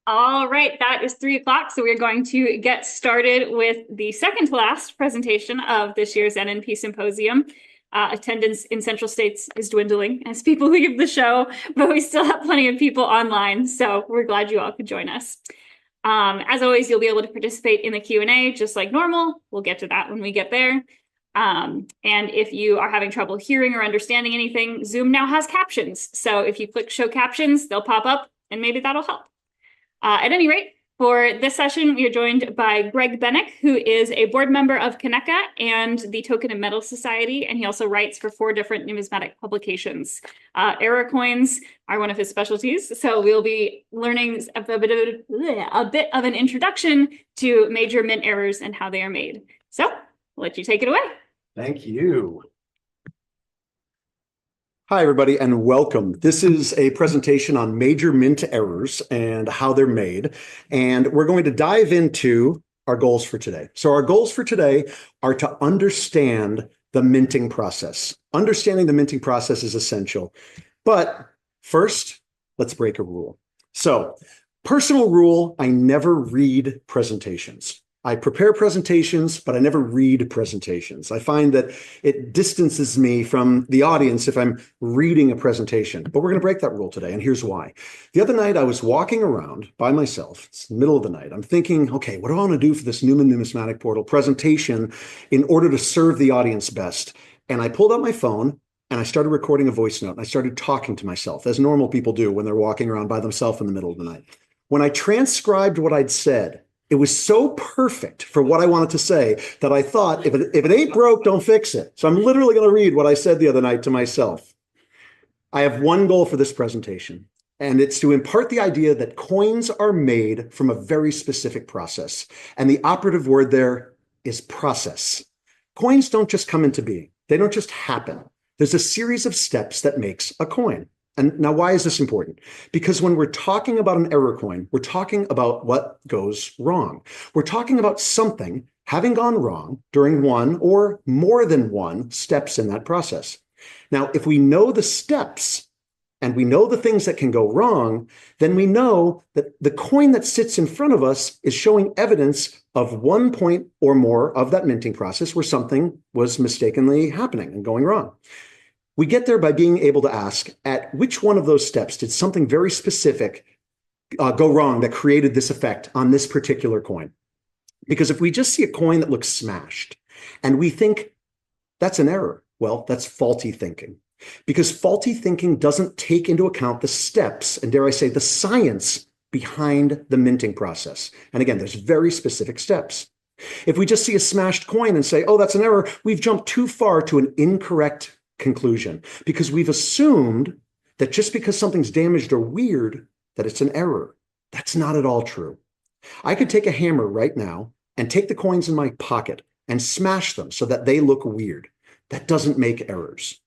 All right, that is 3 o'clock. So we're going to get started with the second to last presentation of this year's NNP Symposium. Attendance in Central States is dwindling as people leave the show, but we still have plenty of people online. So we're glad you all could join us. As always, you'll be able to participate in the Q&A just like normal. We'll get to that when we get there. And if you are having trouble hearing or understanding anything, Zoom now has captions. So if you click show captions, they'll pop up and maybe that'll help. At any rate, for this session, we are joined by Greg Bennick, who is a board member of Connecca and the Token and Metal Society, and he also writes for 4 different numismatic publications. Error coins are one of his specialties, so we'll be learning a bit of an introduction to major mint errors and how they are made. So, I'll let you take it away. Thank you. Hi, everybody, and welcome. This is a presentation on major mint errors and how they're made. And we're going to dive into our goals for today. So our goals for today are to understand the minting process. Understanding the minting process is essential. But first, let's break a rule. So, personal rule, I never read presentations. I prepare presentations, but I never read presentations. I find that it distances me from the audience if I'm reading a presentation. But we're going to break that rule today, and here's why. The other night, I was walking around by myself. It's the middle of the night. I'm thinking, okay, what do I want to do for this Newman Numismatic Portal presentation in order to serve the audience best? And I pulled out my phone, and I started recording a voice note, and I started talking to myself, as normal people do when they're walking around by themselves in the middle of the night. When I transcribed what I'd said, it was so perfect for what I wanted to say that I thought, if it ain't broke, don't fix it. So I'm literally going to read what I said the other night to myself. I have one goal for this presentation, and it's to impart the idea that coins are made from a very specific process. And the operative word there is process. Coins don't just come into being. They don't just happen. There's a series of steps that makes a coin. And now, why is this important? Because when we're talking about an error coin, we're talking about what goes wrong. We're talking about something having gone wrong during one or more than one steps in that process. Now, if we know the steps and we know the things that can go wrong, then we know that the coin that sits in front of us is showing evidence of one point or more of that minting process where something was mistakenly happening and going wrong. We get there by being able to ask, at which one of those steps did something very specific go wrong that created this effect on this particular coin? Because if we just see a coin that looks smashed and we think that's an error, well, that's faulty thinking. Because faulty thinking doesn't take into account the steps, and dare I say, the science behind the minting process. And again, there's very specific steps. If we just see a smashed coin and say, oh, that's an error, we've jumped too far to an incorrect conclusion, because we've assumed that just because something's damaged or weird, that it's an error. That's not at all true. I could take a hammer right now and take the coins in my pocket and smash them so that they look weird. That doesn't make errors.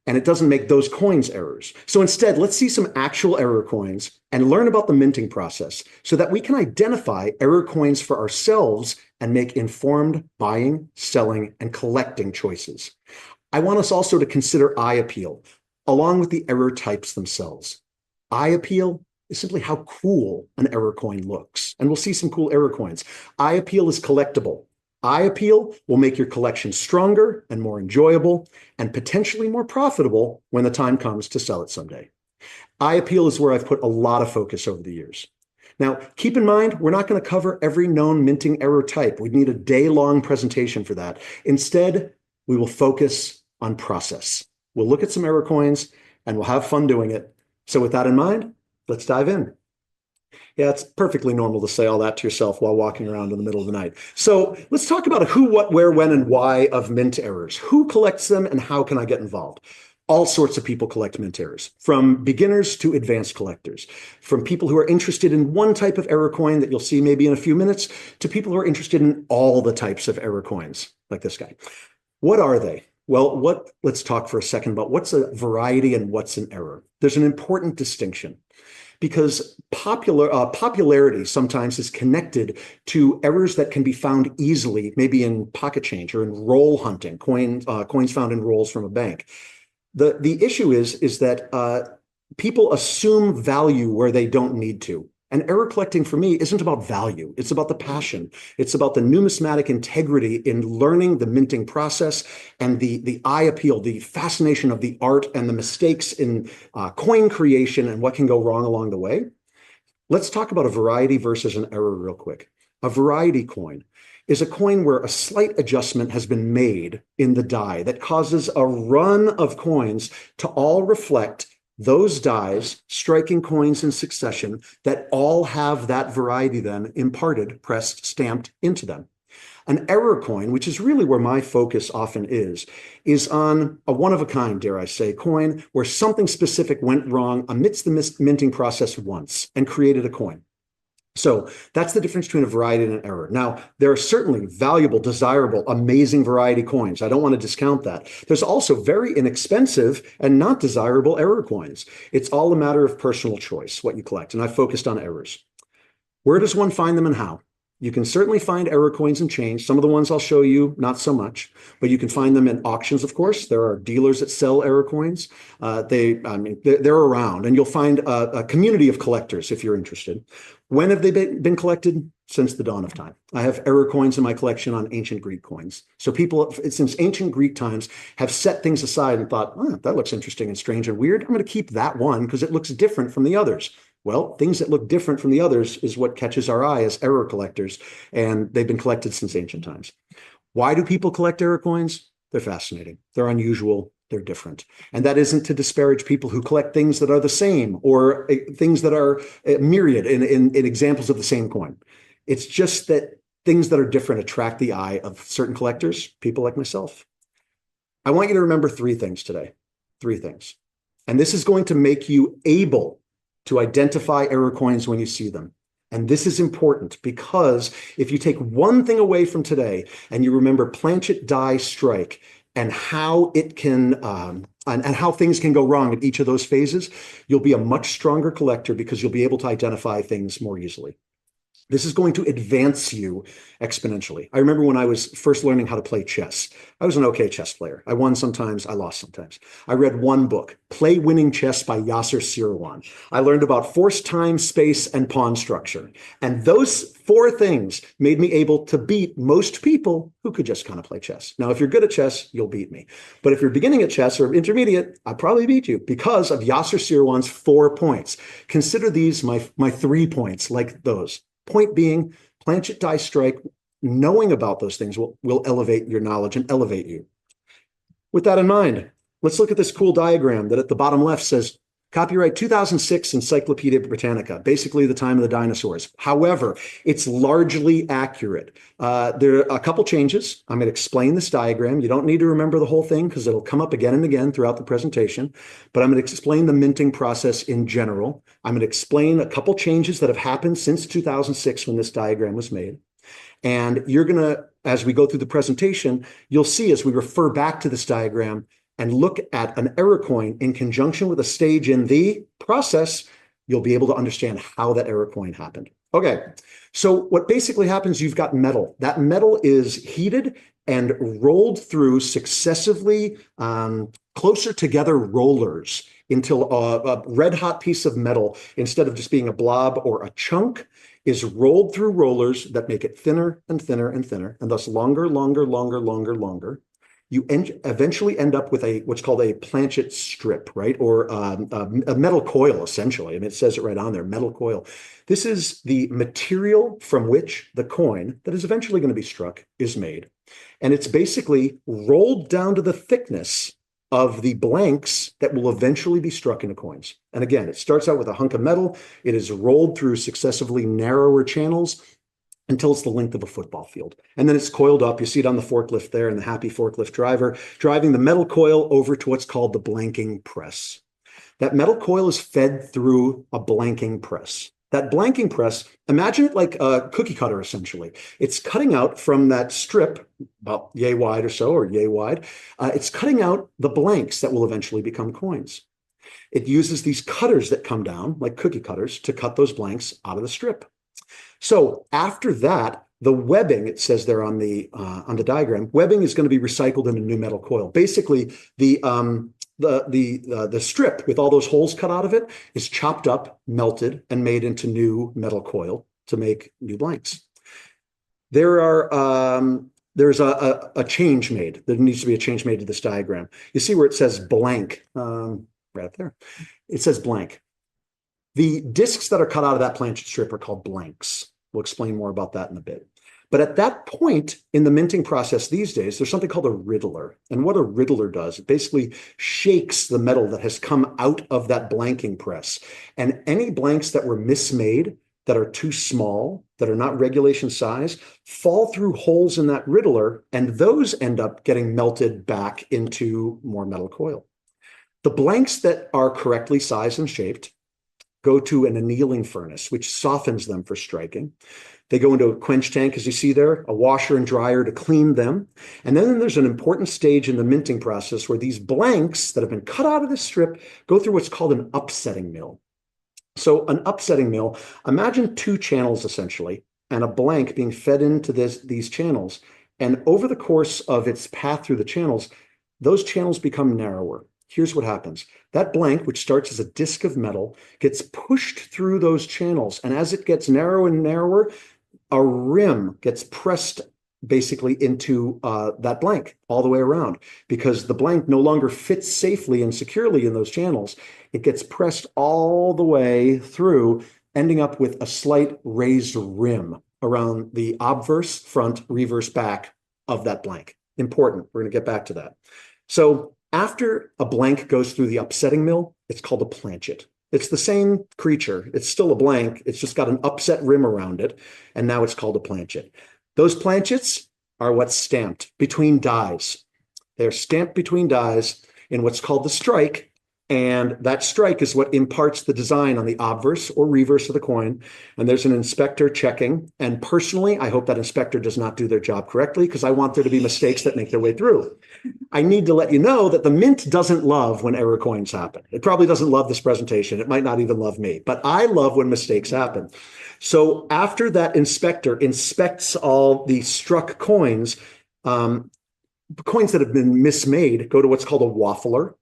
And it doesn't make those coins errors. So instead, let's see some actual error coins and learn about the minting process so that we can identify error coins for ourselves and make informed buying, selling, and collecting choices. I want us also to consider eye appeal, along with the error types themselves. Eye appeal is simply how cool an error coin looks, and we'll see some cool error coins. Eye appeal is collectible. Eye appeal will make your collection stronger and more enjoyable, and potentially more profitable when the time comes to sell it someday. Eye appeal is where I've put a lot of focus over the years. Now, keep in mind, we're not going to cover every known minting error type. We'd need a day-long presentation for that. Instead, we will focus on process. We'll look at some error coins and we'll have fun doing it. So with that in mind, let's dive in. Yeah, it's perfectly normal to say all that to yourself while walking around in the middle of the night. So let's talk about who, what, where, when, and why of mint errors. Who collects them and how can I get involved? All sorts of people collect mint errors, from beginners to advanced collectors, from people who are interested in one type of error coin that you'll see maybe in a few minutes, to people who are interested in all the types of error coins, like this guy. What are they? Well, let's talk for a second about what's a variety and what's an error. There's an important distinction because popularity sometimes is connected to errors that can be found easily, maybe in pocket change or in roll hunting, coins found in rolls from a bank. The issue is that people assume value where they don't need to. And error collecting for me isn't about value. It's about the passion. It's about the numismatic integrity in learning the minting process and the eye appeal, the fascination of the art and the mistakes in coin creation and what can go wrong along the way. Let's talk about a variety versus an error real quick. A variety coin is a coin where a slight adjustment has been made in the die that causes a run of coins to all reflect those dies striking coins in succession that all have that variety then imparted, pressed, stamped into them. An error coin, which is really where my focus often is on a one-of-a-kind, dare I say, coin where something specific went wrong amidst the minting process once and created a coin. So that's the difference between a variety and an error. Now, there are certainly valuable, desirable, amazing variety coins. I don't want to discount that. There's also very inexpensive and not desirable error coins. It's all a matter of personal choice, what you collect. And I focused on errors. Where does one find them and how? You can certainly find error coins and change. Some of the ones I'll show you, not so much, but you can find them in auctions, of course. There are dealers that sell error coins. They're around, and you'll find a community of collectors if you're interested. When have they been collected? Since the dawn of time. I have error coins in my collection on ancient Greek coins. So people, since ancient Greek times, have set things aside and thought, oh, that looks interesting and strange and weird. I'm going to keep that one because it looks different from the others. Well, things that look different from the others is what catches our eye as error collectors, and they've been collected since ancient times. Why do people collect error coins? They're fascinating. They're unusual. They're different. And that isn't to disparage people who collect things that are the same or things that are myriad in examples of the same coin. It's just that things that are different attract the eye of certain collectors, people like myself. I want you to remember three things today. Three things. And this is going to make you able to identify error coins when you see them. And this is important because if you take one thing away from today and you remember planchet die strike and how it can and how things can go wrong at each of those phases, you'll be a much stronger collector because you'll be able to identify things more easily. This is going to advance you exponentially. I remember when I was first learning how to play chess. I was an okay chess player. I won sometimes, I lost sometimes. I read one book, Play Winning Chess by Yasser Seirawan. I learned about force, time, space, and pawn structure. And those four things made me able to beat most people who could just kind of play chess. Now, if you're good at chess, you'll beat me. But if you're beginning at chess or intermediate, I'll probably beat you because of Yasser Seirawan's 4 points. Consider these my 3 points, like those. Point being, planchet die strike, knowing about those things will elevate your knowledge and elevate you. With that in mind, let's look at this cool diagram that at the bottom left says, copyright 2006 Encyclopedia Britannica, basically the time of the dinosaurs. However, it's largely accurate. There are a couple changes. I'm going to explain this diagram. You don't need to remember the whole thing because it'll come up again and again throughout the presentation, but I'm going to explain the minting process in general. I'm going to explain a couple changes that have happened since 2006 when this diagram was made. And you're going to, as we go through the presentation, you'll see as we refer back to this diagram and look at an error coin in conjunction with a stage in the process, you'll be able to understand how that error coin happened. Okay, so what basically happens, you've got metal. That metal is heated and rolled through successively closer together rollers until a red hot piece of metal, instead of just being a blob or a chunk, is rolled through rollers that make it thinner and thinner and thinner, and thus longer, longer, longer, longer, longer. You eventually end up with what's called a planchet strip, right? Or a metal coil, essentially. I mean, it says it right on there, metal coil. This is the material from which the coin that is eventually going to be struck is made. And it's basically rolled down to the thickness of the blanks that will eventually be struck into coins. And again, it starts out with a hunk of metal. It is rolled through successively narrower channels until it's the length of a football field. And then it's coiled up. You see it on the forklift there and the happy forklift driver driving the metal coil over to what's called the blanking press. That metal coil is fed through a blanking press. That blanking press, imagine it like a cookie cutter, essentially. It's cutting out from that strip, about yay wide or so, or yay wide. It's cutting out the blanks that will eventually become coins. It uses these cutters that come down, like cookie cutters, to cut those blanks out of the strip. So after that, the webbing, it says there on the diagram, webbing is going to be recycled in a new metal coil. Basically, the the strip with all those holes cut out of it is chopped up, melted, and made into new metal coil to make new blanks. There's a change made. There needs to be a change made to this diagram. You see where it says blank, right up there. It says blank. The discs that are cut out of that planchet strip are called blanks. We'll explain more about that in a bit. But at that point in the minting process these days, there's something called a riddler. And what a riddler does, it basically shakes the metal that has come out of that blanking press. And any blanks that were mismade, that are too small, that are not regulation size, fall through holes in that riddler, and those end up getting melted back into more metal coil. The blanks that are correctly sized and shaped go to an annealing furnace, which softens them for striking. They go into a quench tank, as you see there, a washer and dryer to clean them. And then there's an important stage in the minting process where these blanks that have been cut out of the strip go through what's called an upsetting mill. So an upsetting mill, imagine two channels essentially, and a blank being fed into these channels. And over the course of its path through the channels, those channels become narrower. Here's what happens. That blank, which starts as a disc of metal, gets pushed through those channels. And as it gets narrower and narrower, a rim gets pressed basically into that blank all the way around, because the blank no longer fits safely and securely in those channels. It gets pressed all the way through, ending up with a slight raised rim around the obverse, front, reverse, back of that blank. Important. We're going to get back to that. So after a blank goes through the upsetting mill, it's called a planchet. It's the same creature. It's still a blank. It's just got an upset rim around it. And now it's called a planchet. Those planchets are what's stamped between dies. They're stamped between dies in what's called the strike. And that strike is what imparts the design on the obverse or reverse of the coin. And there's an inspector checking. And personally, I hope that inspector does not do their job correctly, because I want there to be mistakes that make their way through. I need to let you know that the mint doesn't love when error coins happen. It probably doesn't love this presentation. It might not even love me, but I love when mistakes happen. So after that inspector inspects all the struck coins, coins that have been mismade go to what's called a waffler.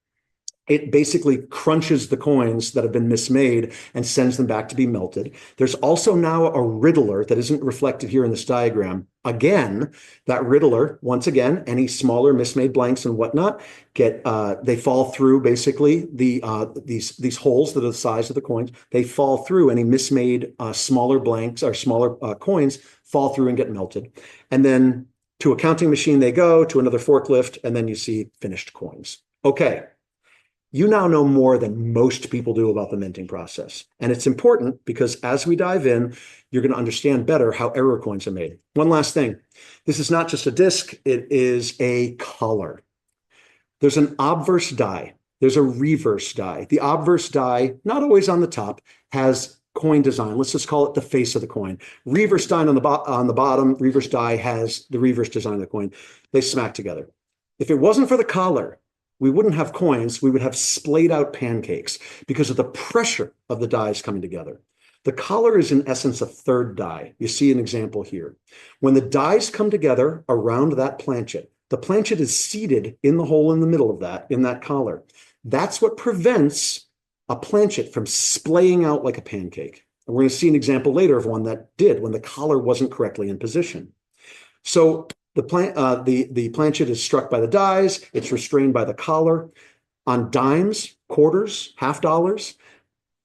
It basically crunches the coins that have been mismade and sends them back to be melted. There's also now a riddler that isn't reflected here in this diagram. Again, that riddler, once again, any smaller mismade blanks and whatnot they fall through basically these holes that are the size of the coins. They fall through any mismade smaller blanks or smaller coins, fall through and get melted. And then to a counting machine they go, to another forklift, and then you see finished coins. Okay. You now know more than most people do about the minting process. And it's important because as we dive in, you're going to understand better how error coins are made. One last thing. This is not just a disc. It is a color. There's an obverse die. There's a reverse die. The obverse die, not always on the top, has coin design. Let's just call it the face of the coin. Reverse die on the bottom. Reverse die has the reverse design of the coin. They smack together. If it wasn't for the collar, we wouldn't have coins. We would have splayed out pancakes because of the pressure of the dies coming together. The collar is in essence a third die. You see an example here. When the dies come together around that planchet, the planchet is seated in the hole in the middle of that, in that collar. That's what prevents a planchet from splaying out like a pancake. And we're going to see an example later of one that did when the collar wasn't correctly in position. So the planchet is struck by the dies. It's restrained by the collar. On dimes, quarters, half dollars,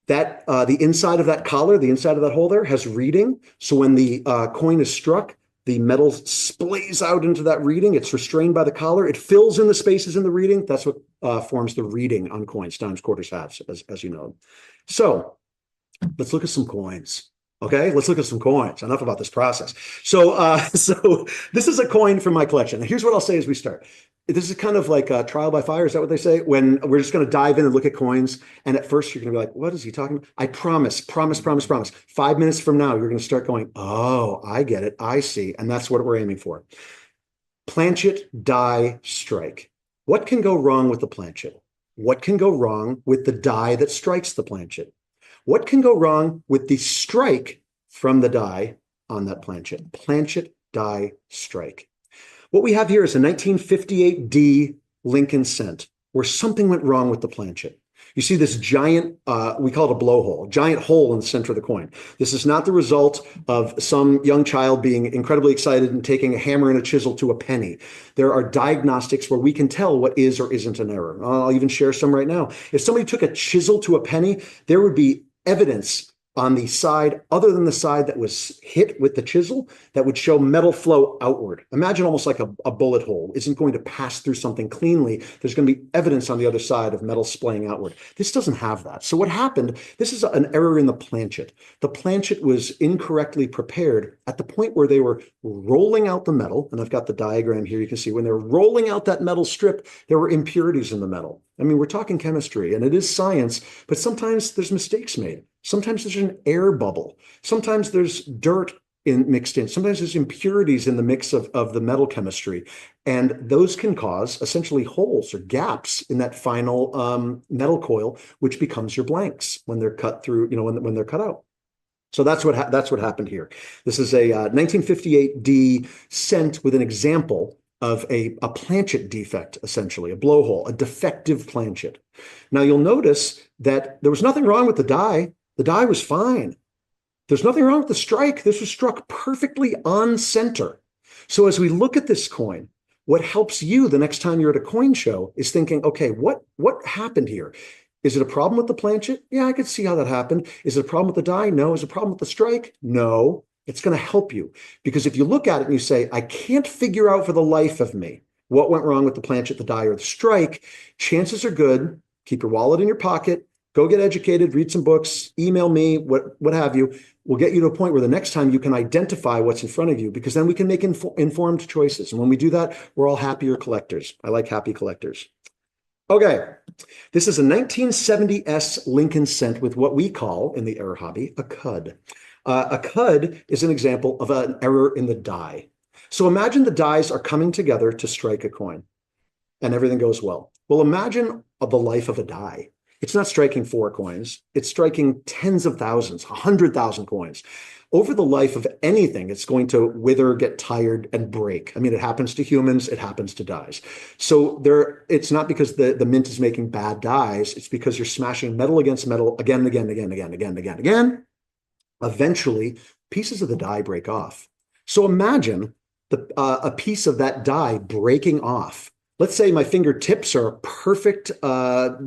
that the inside of that collar, the inside of that hole there has reading. So when the coin is struck, the metal splays out into that reading. It's restrained by the collar. It fills in the spaces in the reading. That's what forms the reading on coins, dimes, quarters, halves, as you know. So let's look at some coins. Okay, let's look at some coins. Enough about this process. So this is a coin from my collection. Here's what I'll say as we start. This is kind of like a trial by fire. Is that what they say? When we're just going to dive in and look at coins. And at first you're going to be like, what is he talking about? I promise. 5 minutes from now, you're going to start going, oh, I get it. I see. And that's what we're aiming for. Planchet, die, strike. What can go wrong with the planchet? What can go wrong with the die that strikes the planchet? What can go wrong with the strike from the die on that planchet? Planchet, die, strike. What we have here is a 1958 D Lincoln cent. where something went wrong with the planchet. You see this giant, we call it a blowhole, giant hole in the center of the coin. This is not the result of some young child being incredibly excited and taking a hammer and a chisel to a penny. There are diagnostics where we can tell what is or isn't an error. I'll even share some right now. If somebody took a chisel to a penny, there would be evidence on the side, other than the side that was hit with the chisel, that would show metal flow outward. Imagine almost like a bullet hole isn't going to pass through something cleanly. There's going to be evidence on the other side of metal splaying outward. This doesn't have that. So what happened, this is an error in the planchet. The planchet was incorrectly prepared at the point where they were rolling out the metal, and I've got the diagram here. You can see when they're rolling out that metal strip, there were impurities in the metal. I mean, we're talking chemistry, and it is science, but sometimes there's mistakes made. Sometimes there's an air bubble. Sometimes there's dirt mixed in. Sometimes there's impurities in the mix of the metal chemistry. And those can cause essentially holes or gaps in that final metal coil, which becomes your blanks when they're cut through, when they're cut out. So that's what happened here. This is a 1958D cent with an example of a planchet defect, essentially, a blowhole, a defective planchet. Now you'll notice that there was nothing wrong with the die. The die was fine. There's nothing wrong with the strike. This was struck perfectly on center. So as we look at this coin, what helps you the next time you're at a coin show is thinking, okay, what happened here? Is it a problem with the planchet? Yeah, I could see how that happened. Is it a problem with the die? No. Is it a problem with the strike? No. It's going to help you, because if you look at it and you say, I can't figure out for the life of me what went wrong with the planchet, the die, or the strike, chances are good, keep your wallet in your pocket, go get educated, read some books, email me, what have you. We'll get you to a point where the next time you can identify what's in front of you, because then we can make informed choices. And when we do that, we're all happier collectors. I like happy collectors. Okay, this is a 1970s Lincoln cent with what we call, in the error hobby, a cud. A cud is an example of an error in the die. So imagine the dies are coming together to strike a coin, and everything goes well. Well, imagine the life of a die. It's not striking 4 coins. It's striking tens of thousands, 100,000 coins. Over the life of anything, it's going to wither, get tired, and break. I mean, it happens to humans. It happens to dies. So it's not because the mint is making bad dies. It's because you're smashing metal against metal again and again and again and again and again and again and again. Eventually, pieces of the die break off. So imagine a piece of that die breaking off. Let's say my fingertips are a perfect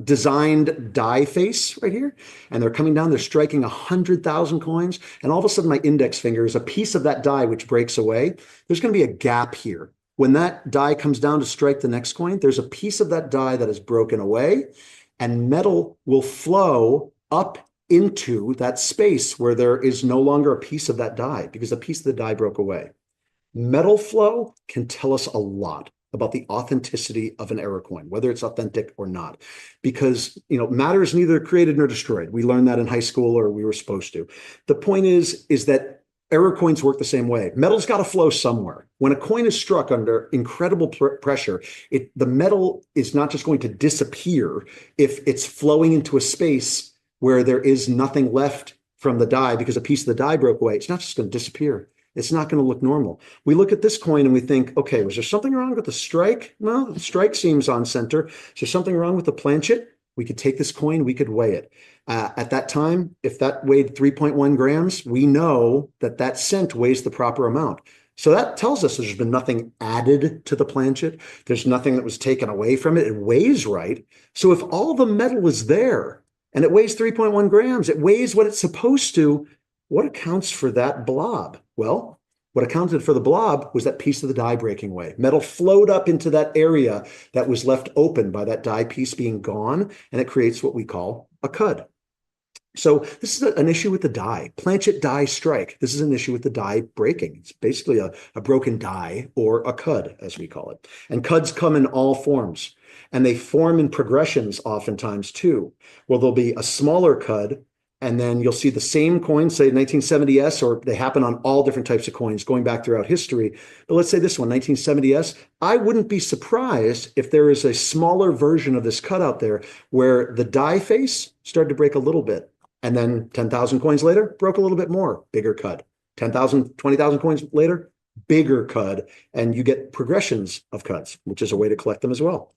designed die face right here, and they're coming down, they're striking 100,000 coins, and all of a sudden my index finger is a piece of that die which breaks away. There's going to be a gap here. When that die comes down to strike the next coin, there's a piece of that die that is broken away, and metal will flow up into that space where there is no longer a piece of that die because a piece of the die broke away. Metal flow can tell us a lot about the authenticity of an error coin, whether it's authentic or not, because matter is neither created nor destroyed. We learned that in high school, or we were supposed to. The point is that error coins work the same way. Metal's got to flow somewhere. When a coin is struck under incredible pressure, the metal is not just going to disappear if it's flowing into a space where there is nothing left from the die because a piece of the die broke away. It's not just going to disappear. It's not going to look normal. We look at this coin and we think, okay, was there something wrong with the strike? No, the strike seems on center. Is there something wrong with the planchet? We could take this coin, we could weigh it. At that time, if that weighed 3.1 grams, we know that cent weighs the proper amount. So that tells us there's been nothing added to the planchet. There's nothing that was taken away from it. It weighs right. So if all the metal is there, and it weighs 3.1 grams, it weighs what it's supposed to, what accounts for that blob? Well, what accounted for the blob was that piece of the die breaking away. Metal flowed up into that area that was left open by that die piece being gone, and it creates what we call a cud. So this is an issue with the die. Planchet die strike. This is an issue with the die breaking. It's basically a broken die, or a cud, as we call it. And cuds come in all forms. And they form in progressions oftentimes too. Well, there'll be a smaller cud, and then you'll see the same coin, say 1970s, or they happen on all different types of coins going back throughout history. But let's say this one, 1970s, I wouldn't be surprised if there is a smaller version of this cud out there where the die face started to break a little bit. And then 10,000 coins later, broke a little bit more, bigger cud. 10,000, 20,000 coins later, bigger cud. And you get progressions of cuds, which is a way to collect them as well.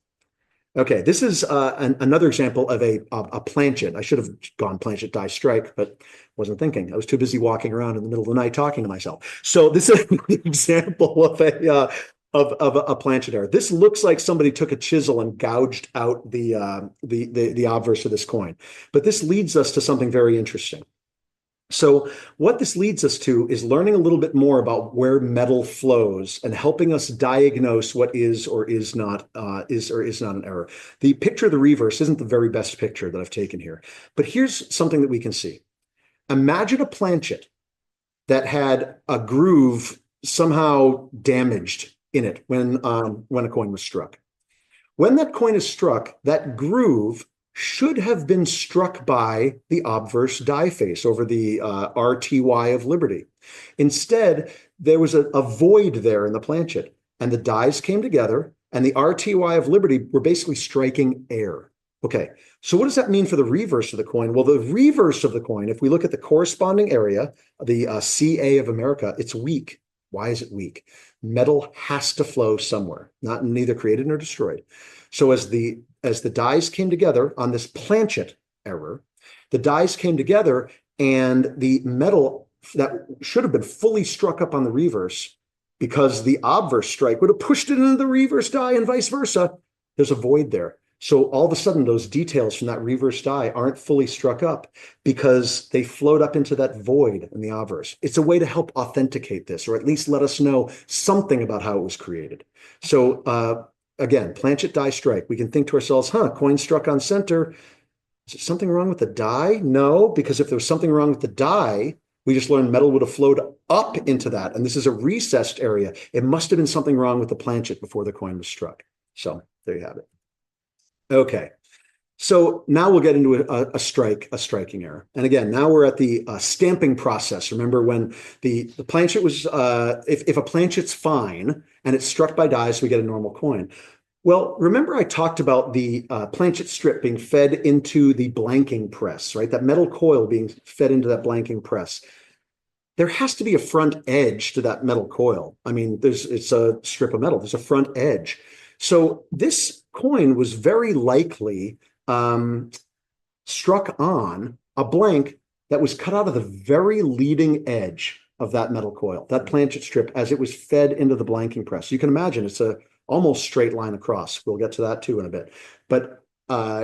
Okay, this is another example of a planchet. I should have gone planchet die strike, but wasn't thinking. I was too busy walking around in the middle of the night talking to myself. So this is an example of a planchet error. This looks like somebody took a chisel and gouged out the obverse of this coin. But this leads us to something very interesting. So what this leads us to is learning a little bit more about where metal flows and helping us diagnose what is or is not an error. The picture of the reverse isn't the very best picture that I've taken here, but here's something that we can see. Imagine a planchet that had a groove somehow damaged in it when a coin was struck. When that coin is struck, that groove should have been struck by the obverse die face over the RTY of liberty. Instead, there was a void there in the planchet, and the dies came together, and the RTY of liberty were basically striking air. Okay, so what does that mean for the reverse of the coin? Well, the reverse of the coin, if we look at the corresponding area, the CA of America, it's weak. Why is it weak? Metal has to flow somewhere, neither created nor destroyed. So as the dies came together on this planchet error, the dies came together and the metal that should have been fully struck up on the reverse, because the obverse strike would have pushed it into the reverse die and vice versa, there's a void there. So all of a sudden, those details from that reverse die aren't fully struck up because they float up into that void in the obverse. It's a way to help authenticate this, or at least let us know something about how it was created. So again, planchet die strike. We can think to ourselves, coin struck on center. Is there something wrong with the die? No, because if there was something wrong with the die, we just learned metal would have flowed up into that. And this is a recessed area. It must have been something wrong with the planchet before the coin was struck. So there you have it. Okay, so now we'll get into a striking error. And again, now we're at the stamping process. Remember when the planchet was, if a planchet's fine and it's struck by dies, we get a normal coin. Well, remember I talked about the planchet strip being fed into the blanking press, right? That metal coil being fed into that blanking press. There has to be a front edge to that metal coil. I mean, it's a strip of metal. There's a front edge. So this coin was very likely struck on a blank that was cut out of the very leading edge of that metal coil, that planchet strip, as it was fed into the blanking press. You can imagine it's a almost straight line across. We'll get to that too in a bit. But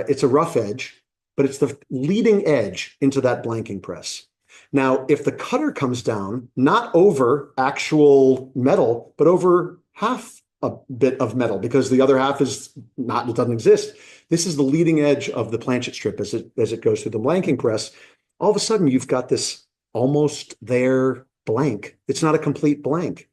it's a rough edge, but it's the leading edge into that blanking press. Now, if the cutter comes down, not over actual metal, but over half a bit of metal, because the other half is not, it doesn't exist. This is the leading edge of the planchet strip as it goes through the blanking press. All of a sudden, you've got this almost there blank. It's not a complete blank.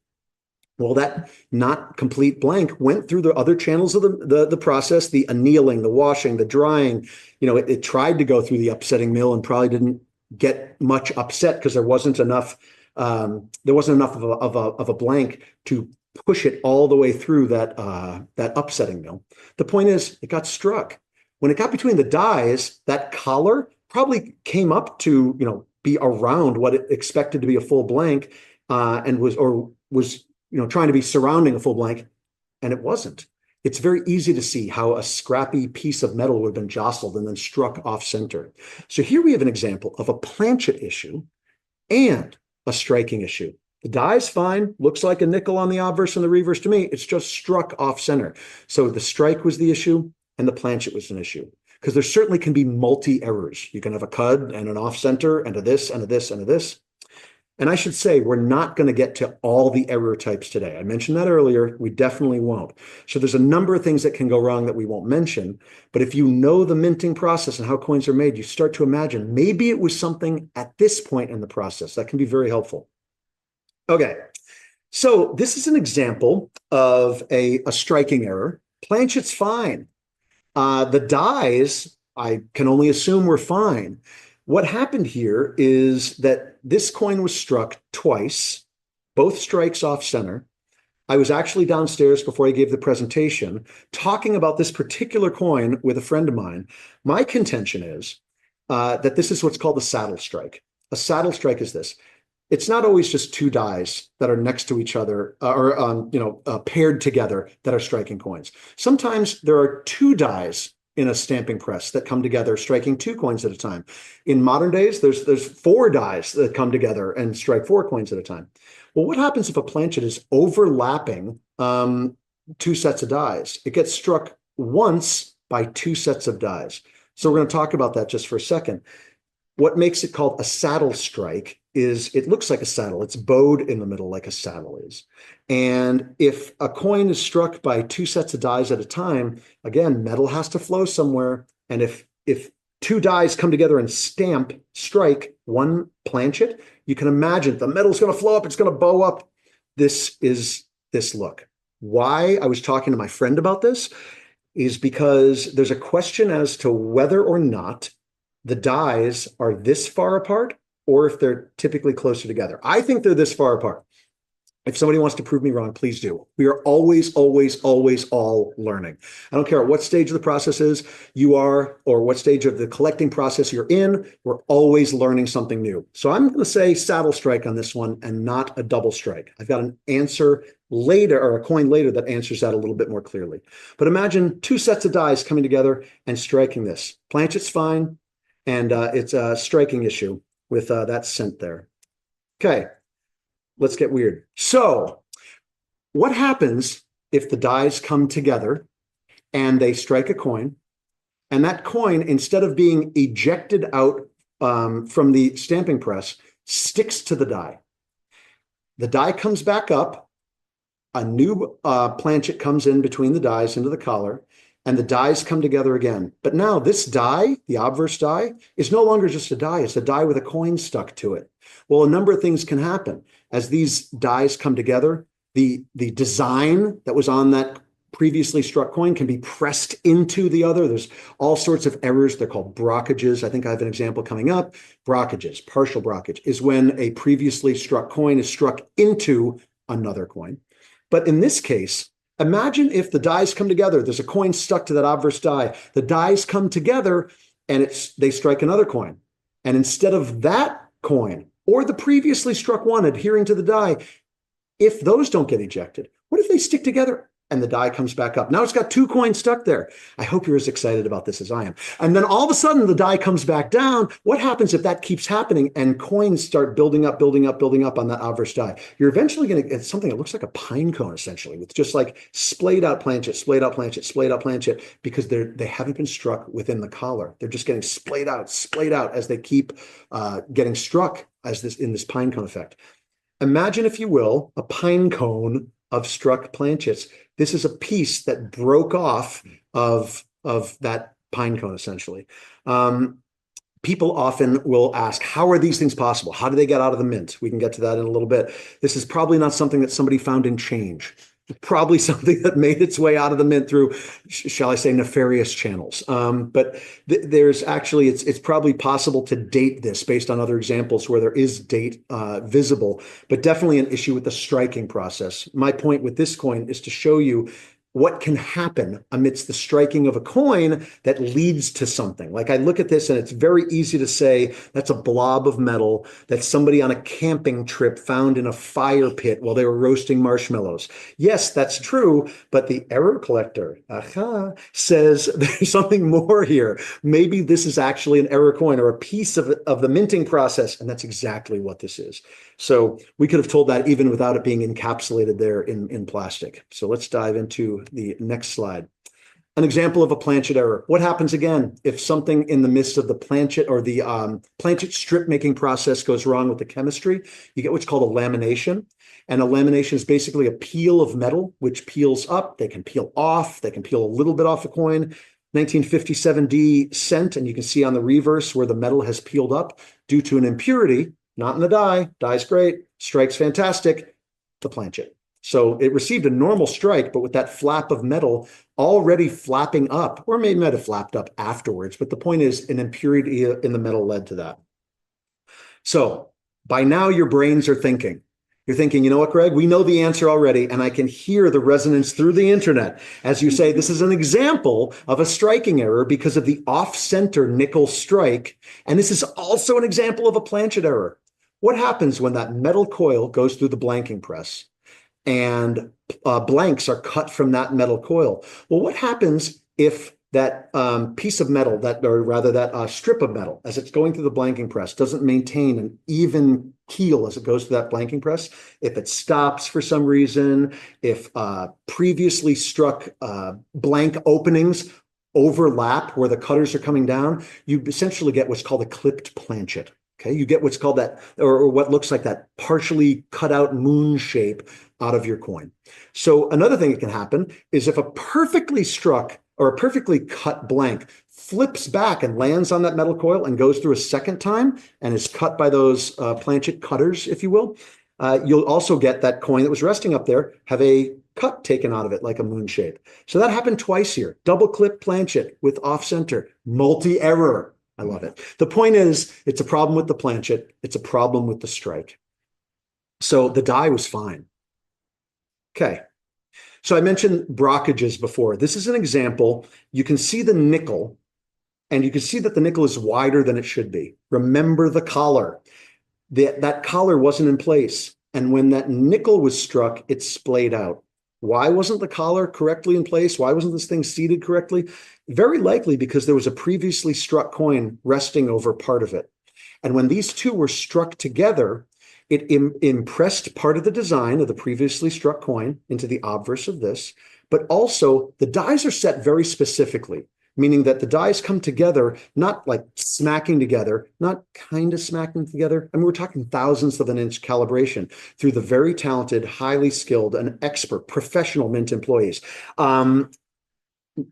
Well, that not complete blank went through the other channels of the process, the annealing, the washing, the drying. You know, it tried to go through the upsetting mill and probably didn't get much upset because there wasn't enough of a blank to push it all the way through that upsetting mill. The point is, it got struck. When it got between the dies, that collar probably came up to be around what it expected to be a full blank, and was trying to be surrounding a full blank, and it wasn't. It's very easy to see how a scrappy piece of metal would have been jostled and then struck off center. So here we have an example of a planchet issue and a striking issue. The die's fine, looks like a nickel on the obverse and the reverse to me. It's just struck off center. So the strike was the issue and the planchet was an issue, because there certainly can be multi-errors. You can have a cud and an off center and a this and a this and a this. And I should say, we're not going to get to all the error types today. I mentioned that earlier. We definitely won't. So there's a number of things that can go wrong that we won't mention. But if you know the minting process and how coins are made, you start to imagine maybe it was something at this point in the process. That can be very helpful. Okay, so this is an example of a striking error. Planchet's fine. The dies, I can only assume, were fine. What happened here is that this coin was struck twice, both strikes off center. I was actually downstairs before I gave the presentation talking about this particular coin with a friend of mine. My contention is that this is what's called a saddle strike. A saddle strike is this. it's not always just two dies that are next to each other or paired together that are striking coins. Sometimes there are two dies in a stamping press that come together, striking two coins at a time. In modern days, there's four dies that come together and strike four coins at a time. Well, what happens if a planchet is overlapping two sets of dies? It gets struck once by two sets of dies. So we're going to talk about that just for a second. What makes it called a saddle strike is it looks like a saddle. It's bowed in the middle like a saddle is. And if a coin is struck by two sets of dies at a time, again, metal has to flow somewhere. And if two dies come together and strike one planchet, you can imagine the metal's going to flow up. It's going to bow up. This is this look. Why I was talking to my friend about this is because there's a question as to whether or not the dies are this far apart or if they're typically closer together. I think they're this far apart. If somebody wants to prove me wrong, please do. We are always, always, always all learning. I don't care what stage of the process is you are or what stage of the collecting process you're in, we're always learning something new. So I'm going to say saddle strike on this one and not a double strike. I've got an answer later or a coin later that answers that a little bit more clearly. But imagine two sets of dies coming together and striking this. Planchet's fine, and it's a striking issue with that cent there. Okay. Let's get weird. So what happens if the dies come together and they strike a coin, and that coin, instead of being ejected out from the stamping press, sticks to the die? The die comes back up, a new planchet comes in between the dies into the collar, and the dies come together again. But now this die, the obverse die, is no longer just a die. It's a die with a coin stuck to it. Well, a number of things can happen. As these dies come together, the design that was on that previously struck coin can be pressed into the other. There's all sorts of errors. They're called brockages. I think I have an example coming up. Brockages, partial brockage, is when a previously struck coin is struck into another coin. But in this case, imagine if the dies come together. There's a coin stuck to that obverse die. The dies come together and they strike another coin. And instead of that coin or the previously struck one adhering to the die, if those don't get ejected, what if they stick together and the die comes back up? Now it's got two coins stuck there. I hope you're as excited about this as I am. And then all of a sudden the die comes back down. What happens if that keeps happening and coins start building up on that obverse die? You're eventually going to get something that looks like a pine cone, essentially, with just like splayed out planchet, splayed out planchet, splayed out planchet, because they haven't been struck within the collar. They're just getting splayed out as they keep getting struck in this pine cone effect. Imagine, if you will, a pine cone of struck planchets. This is a piece that broke off of that pine cone, essentially. People often will ask, how are these things possible? How do they get out of the mint? We can get to that in a little bit. This is probably not something that somebody found in change. Probably something that made its way out of the mint through, shall I say, nefarious channels. But there's actually, it's probably possible to date this based on other examples where there is date visible, but definitely an issue with the striking process. My point with this coin is to show you what can happen amidst the striking of a coin that leads to something. Like, I look at this and it's very easy to say that's a blob of metal that somebody on a camping trip found in a fire pit while they were roasting marshmallows. Yes, that's true, but the error collector, says there's something more here. Maybe this is actually an error coin or a piece of the minting process, and that's exactly what this is. So we could have told that even without it being encapsulated there in plastic. So let's dive into the next slide. An example of a planchet error. What happens again if something in the midst of the planchet or the planchet strip making process goes wrong with the chemistry? You get what's called a lamination. And a lamination is basically a peel of metal, which peels up. They can peel off. They can peel a little bit off a coin. 1957D cent, and you can see on the reverse where the metal has peeled up due to an impurity. Not in the die. Die's great. Strike's fantastic. The planchet. So it received a normal strike, but with that flap of metal already flapping up, or maybe might have flapped up afterwards. But the point is, an impurity in the metal led to that. So by now your brains are thinking. You're thinking, you know what, Greg? We know the answer already, and I can hear the resonance through the internet as you say this is an example of a striking error because of the off-center nickel strike, and this is also an example of a planchet error. What happens when that metal coil goes through the blanking press and blanks are cut from that metal coil? Well, what happens if that piece of metal, or rather that strip of metal, as it's going through the blanking press, doesn't maintain an even keel as it goes through that blanking press? If it stops for some reason, if previously struck blank openings overlap where the cutters are coming down, you essentially get what's called a clipped planchet. Okay, you get what's called that, or what looks like that partially cut out moon shape out of your coin. So another thing that can happen is if a perfectly struck or a perfectly cut blank flips back and lands on that metal coil and goes through a second time and is cut by those planchet cutters, if you will, you'll also get that coin that was resting up there have a cut taken out of it like a moon shape. So that happened twice here. Double clip planchet with off center, multi-error. I love it. The point is, it's a problem with the planchet. It's a problem with the strike. So the die was fine. Okay. So I mentioned brockages before. This is an example. You can see the nickel, and you can see that the nickel is wider than it should be. Remember the collar. That collar wasn't in place. And when that nickel was struck, it splayed out. Why wasn't the collar correctly in place? Why wasn't this thing seated correctly? Very likely because there was a previously struck coin resting over part of it. And when these two were struck together, it impressed part of the design of the previously struck coin into the obverse of this, but also the dies are set very specifically, meaning that the dies come together, not like smacking together, not kind of smacking together. I mean, we're talking thousandths of an inch calibration through the very talented, highly skilled, and expert professional Mint employees.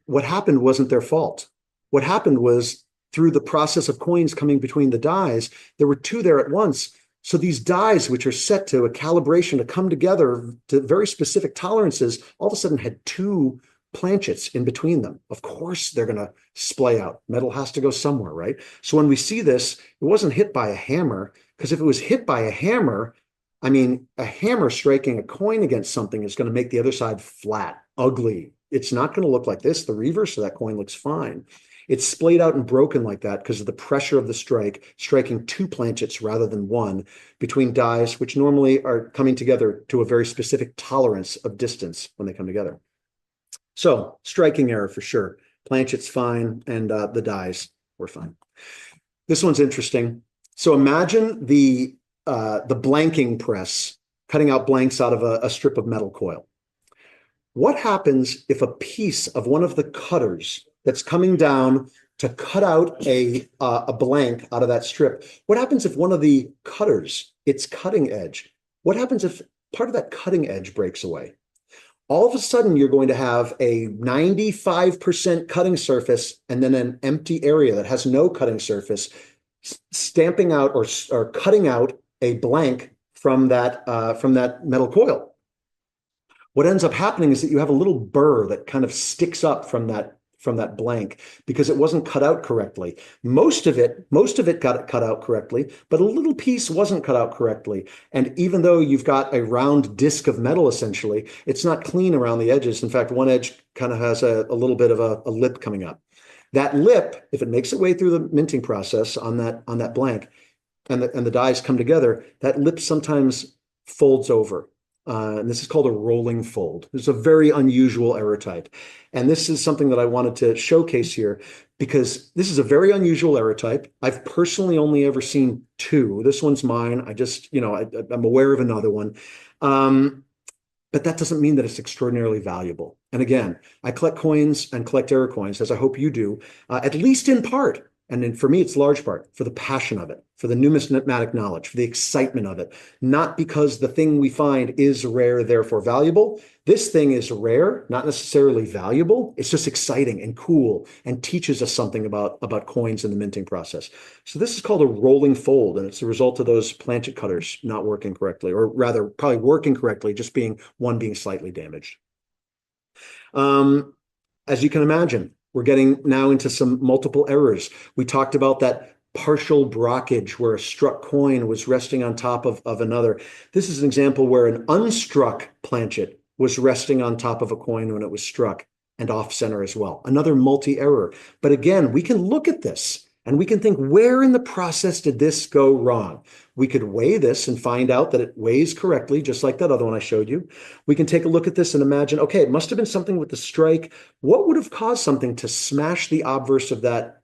What happened wasn't their fault. What happened was through the process of coins coming between the dies, there were two there at once. So these dies, which are set to a calibration to come together to very specific tolerances, all of a sudden had two planchets in between them. Of course, they're going to splay out. Metal has to go somewhere, right? So when we see this, it wasn't hit by a hammer, because if it was hit by a hammer, I mean, a hammer striking a coin against something is going to make the other side flat, ugly. It's not going to look like this. The reverse of that coin looks fine. It's splayed out and broken like that because of the pressure of the strike, striking two planchets rather than one between dies, which normally are coming together to a very specific tolerance of distance when they come together. So striking error for sure. Planchet's fine, and the dies were fine. This one's interesting. So imagine the blanking press cutting out blanks out of a strip of metal coil. What happens if a piece of one of the cutters that's coming down to cut out a blank out of that strip, what happens if one of the cutters, its cutting edge, what happens if part of that cutting edge breaks away? All of a sudden, you're going to have a 95% cutting surface and then an empty area that has no cutting surface, stamping out or cutting out a blank from that metal coil. What ends up happening is that you have a little burr that kind of sticks up from that blank because it wasn't cut out correctly. Most of it got cut out correctly, but a little piece wasn't cut out correctly. And even though you've got a round disc of metal, essentially, it's not clean around the edges. In fact, one edge kind of has a little bit of a lip coming up. That lip, if it makes its way through the minting process on that blank, and the dies come together, that lip sometimes folds over. And this is called a rolling fold. This is a very unusual error type. And this is something that I wanted to showcase here because this is a very unusual error type. I've personally only ever seen two. This one's mine. I'm aware of another one. But that doesn't mean that it's extraordinarily valuable. And again, I collect coins and collect error coins, as I hope you do, at least in part. And then for me, it's large part for the passion of it, for the numismatic knowledge, for the excitement of it, not because the thing we find is rare, therefore valuable. This thing is rare, not necessarily valuable. It's just exciting and cool and teaches us something about coins in the minting process. So this is called a rolling fold, and it's the result of those planchet cutters not working correctly, or rather probably working correctly, just being slightly damaged. As you can imagine, we're getting now into some multiple errors. We talked about that partial brockage where a struck coin was resting on top of another. This is an example where an unstruck planchet was resting on top of a coin when it was struck and off center as well. Another multi-error. But again, we can look at this And we can think, where in the process did this go wrong? We could weigh this and find out that it weighs correctly, just like that other one I showed you. We can take a look at this and imagine, okay, it must have been something with the strike. What would have caused something to smash the obverse of that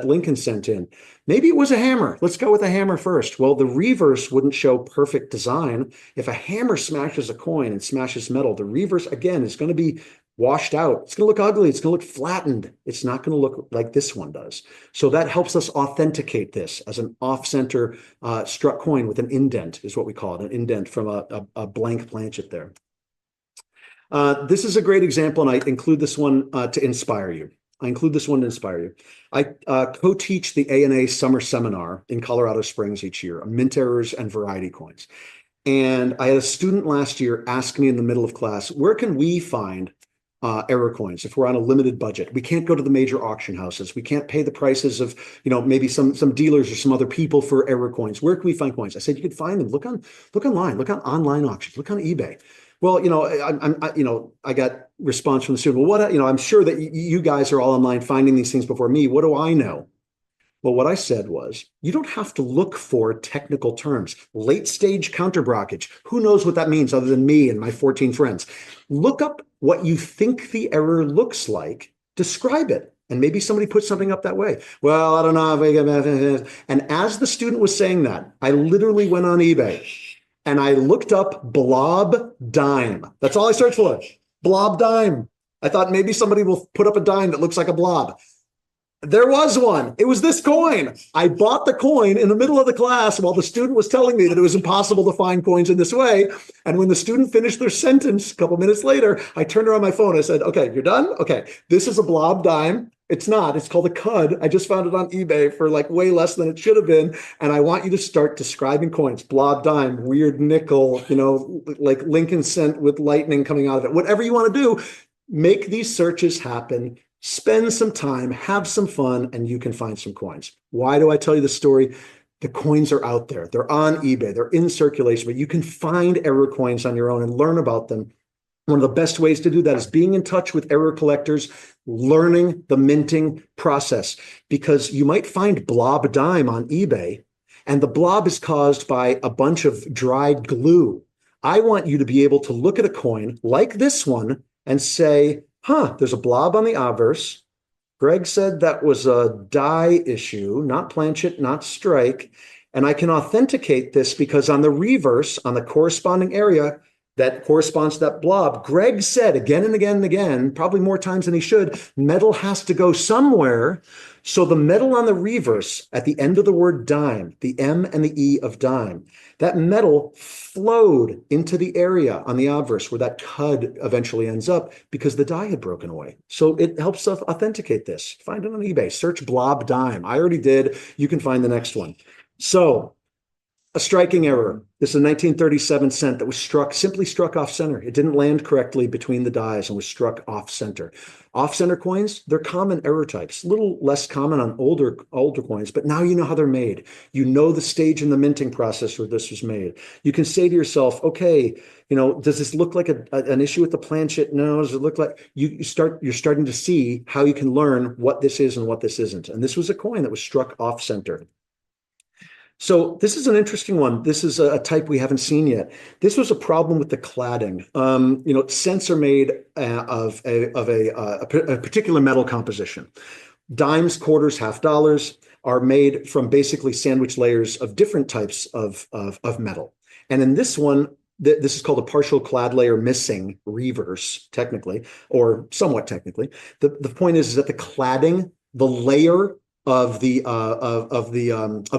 Lincoln sent in? Maybe it was a hammer. Let's go with a hammer first. Well, the reverse wouldn't show perfect design. If a hammer smashes a coin and smashes metal, the reverse, again, is going to be washed out. It's going to look ugly. It's going to look flattened. It's not going to look like this one does. So that helps us authenticate this as an off-center struck coin with an indent, is what we call it, an indent from a blank planchet there. This is a great example, and I include this one to inspire you. I co-teach the ANA Summer Seminar in Colorado Springs each year, mint errors and variety coins. And I had a student last year ask me in the middle of class, where can we find error coins if we're on a limited budget? We can't go to the major auction houses. We can't pay the prices of, maybe some dealers or some other people for error coins. Where can we find coins? I said, you could find them. Look online, look on online auctions, look on eBay. Well, I got response from the student. Well, I'm sure that you guys are all online finding these things before me. What do I know? Well, what I said was, you don't have to look for technical terms. Late stage counterbrockage. Who knows what that means other than me and my 14 friends? Look up what you think the error looks like, describe it. And maybe somebody put something up that way. Well, I don't know. And as the student was saying that, I literally went on eBay and I looked up blob dime. That's all I searched for. Blob dime. I thought maybe somebody will put up a dime that looks like a blob. There was one. It was this coin. I bought the coin in the middle of the class while the student was telling me that it was impossible to find coins in this way. And when the student finished their sentence a couple minutes later, I turned around my phone. I said, okay, you're done? Okay, this is a blob dime. It's not. It's called a cud. I just found it on eBay for like way less than it should have been. And I want you to start describing coins. Blob dime, weird nickel, like Lincoln cent with lightning coming out of it. Whatever you want to do, make these searches happen. Spend some time, have some fun, and you can find some coins. Why do I tell you the story? The coins are out there. They're on eBay. They're in circulation, but you can find error coins on your own and learn about them. One of the best ways to do that is being in touch with error collectors, learning the minting process, because you might find blob dime on eBay, and the blob is caused by a bunch of dried glue. I want you to be able to look at a coin like this one and say, there's a blob on the obverse. Greg said that was a die issue, not planchet, not strike. And I can authenticate this because on the reverse, on the corresponding area that corresponds to that blob, Greg said again and again and again, probably more times than he should, metal has to go somewhere. So the metal on the reverse at the end of the word dime, the M and the E of dime, that metal flowed into the area on the obverse where that cud eventually ends up because the die had broken away. So it helps us authenticate this. Find it on eBay, search blob dime. I already did. You can find the next one. So a striking error. This is a 1937 cent that was simply struck off center. It didn't land correctly between the dies and was struck off center. Off center coins, they're common error types, a little less common on older coins, but now you know how they're made. You know the stage in the minting process where this was made. You can say to yourself, okay, does this look like an issue with the planchet? No. Does it look like you're starting to see how you can learn what this is and what this isn't. And this was a coin that was struck off center. So this is an interesting one. This is a type we haven't seen yet. This was a problem with the cladding. Cents are made of a particular metal composition. Dimes, quarters, half dollars are made from basically sandwich layers of different types of metal. And in this one, this is called a partial clad layer missing reverse, technically, or somewhat technically. The point is that the cladding, the layer of the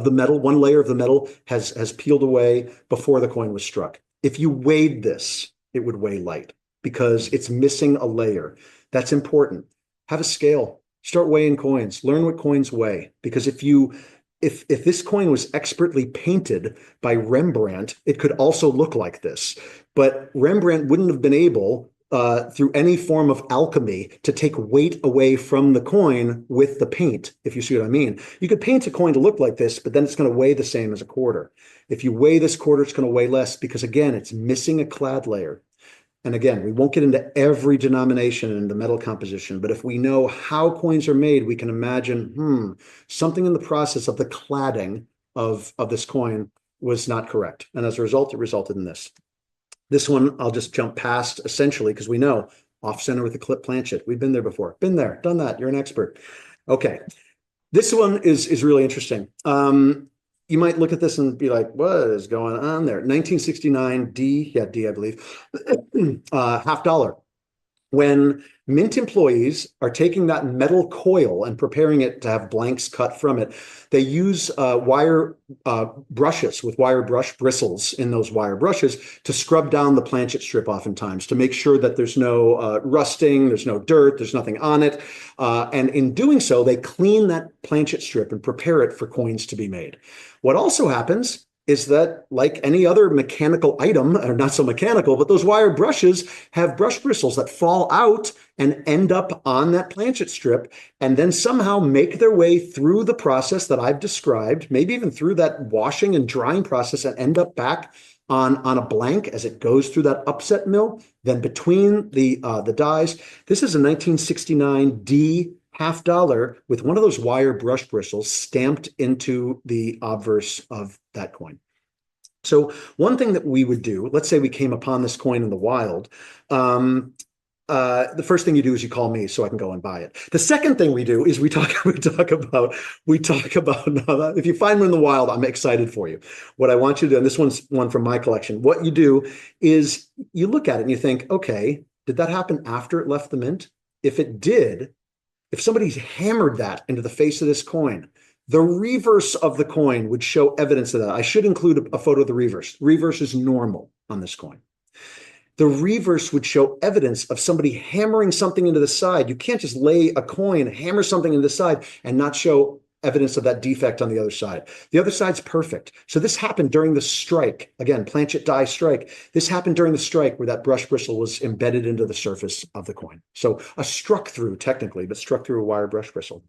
metal, one layer of the metal has peeled away before the coin was struck. If you weighed this, it would weigh light because it's missing a layer. That's important. Have a scale. Start weighing coins. Learn what coins weigh. Because if this coin was expertly painted by Rembrandt, it could also look like this. But Rembrandt wouldn't have been able through any form of alchemy to take weight away from the coin with the paint, if you see what I mean. You could paint a coin to look like this, but then it's going to weigh the same as a quarter. If you weigh this quarter, it's going to weigh less because, again, it's missing a clad layer. and again, we won't get into every denomination and the metal composition, but if we know how coins are made, we can imagine, something in the process of the cladding of this coin was not correct. And as a result, it resulted in this. This one, I'll just jump past essentially because we know off-center with a clip planchet. We've been there before. Been there, done that. You're an expert. Okay. This one is really interesting. You might look at this and be like, what is going on there? 1969 D, I believe, $50. When Mint employees are taking that metal coil and preparing it to have blanks cut from it, they use wire brushes with wire brush bristles in those wire brushes to scrub down the planchet strip oftentimes to make sure that there's no rusting, there's no dirt, there's nothing on it. And in doing so, they clean that planchet strip and prepare it for coins to be made. What also happens is that, like any other mechanical item, or not so mechanical, but those wire brushes have brush bristles that fall out and end up on that planchet strip and then somehow make their way through the process that I've described, maybe even through that washing and drying process, and end up back on a blank as it goes through that upset mill, then between the dies. This is a 1969 D $50 with one of those wire brush bristles stamped into the obverse of that coin. So one thing that we would do, let's say we came upon this coin in the wild, the first thing you do is you call me so I can go and buy it. The second thing we do is we talk about if you find one in the wild, I'm excited for you. What I want you to do, and this one's one from my collection, what you do is you look at it and you think, okay, did that happen after it left the mint? If it did, if somebody's hammered that into the face of this coin, the reverse of the coin would show evidence of that. I should include a photo of the reverse. Reverse is normal on this coin. The reverse would show evidence of somebody hammering something into the side. You can't just lay a coin, hammer something into the side, and not show evidence of that defect on the other side. The other side's perfect. So this happened during the strike. Again, planchet die strike. This happened during the strike where that brush bristle was embedded into the surface of the coin. So a struck through technically, but struck through a wire brush bristle.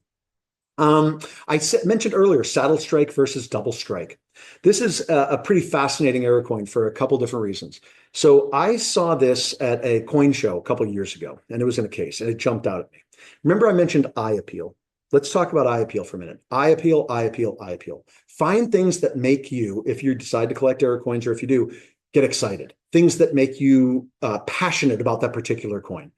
Mentioned earlier, saddle strike versus double strike. This is a pretty fascinating error coin for a couple different reasons. So I saw this at a coin show a couple years ago, and it was in a case, and it jumped out at me. Remember I mentioned eye appeal. Let's talk about eye appeal for a minute. Eye appeal, eye appeal, eye appeal. Find things that make you, if you decide to collect error coins, or if you do, get excited. Things that make you passionate about that particular coin.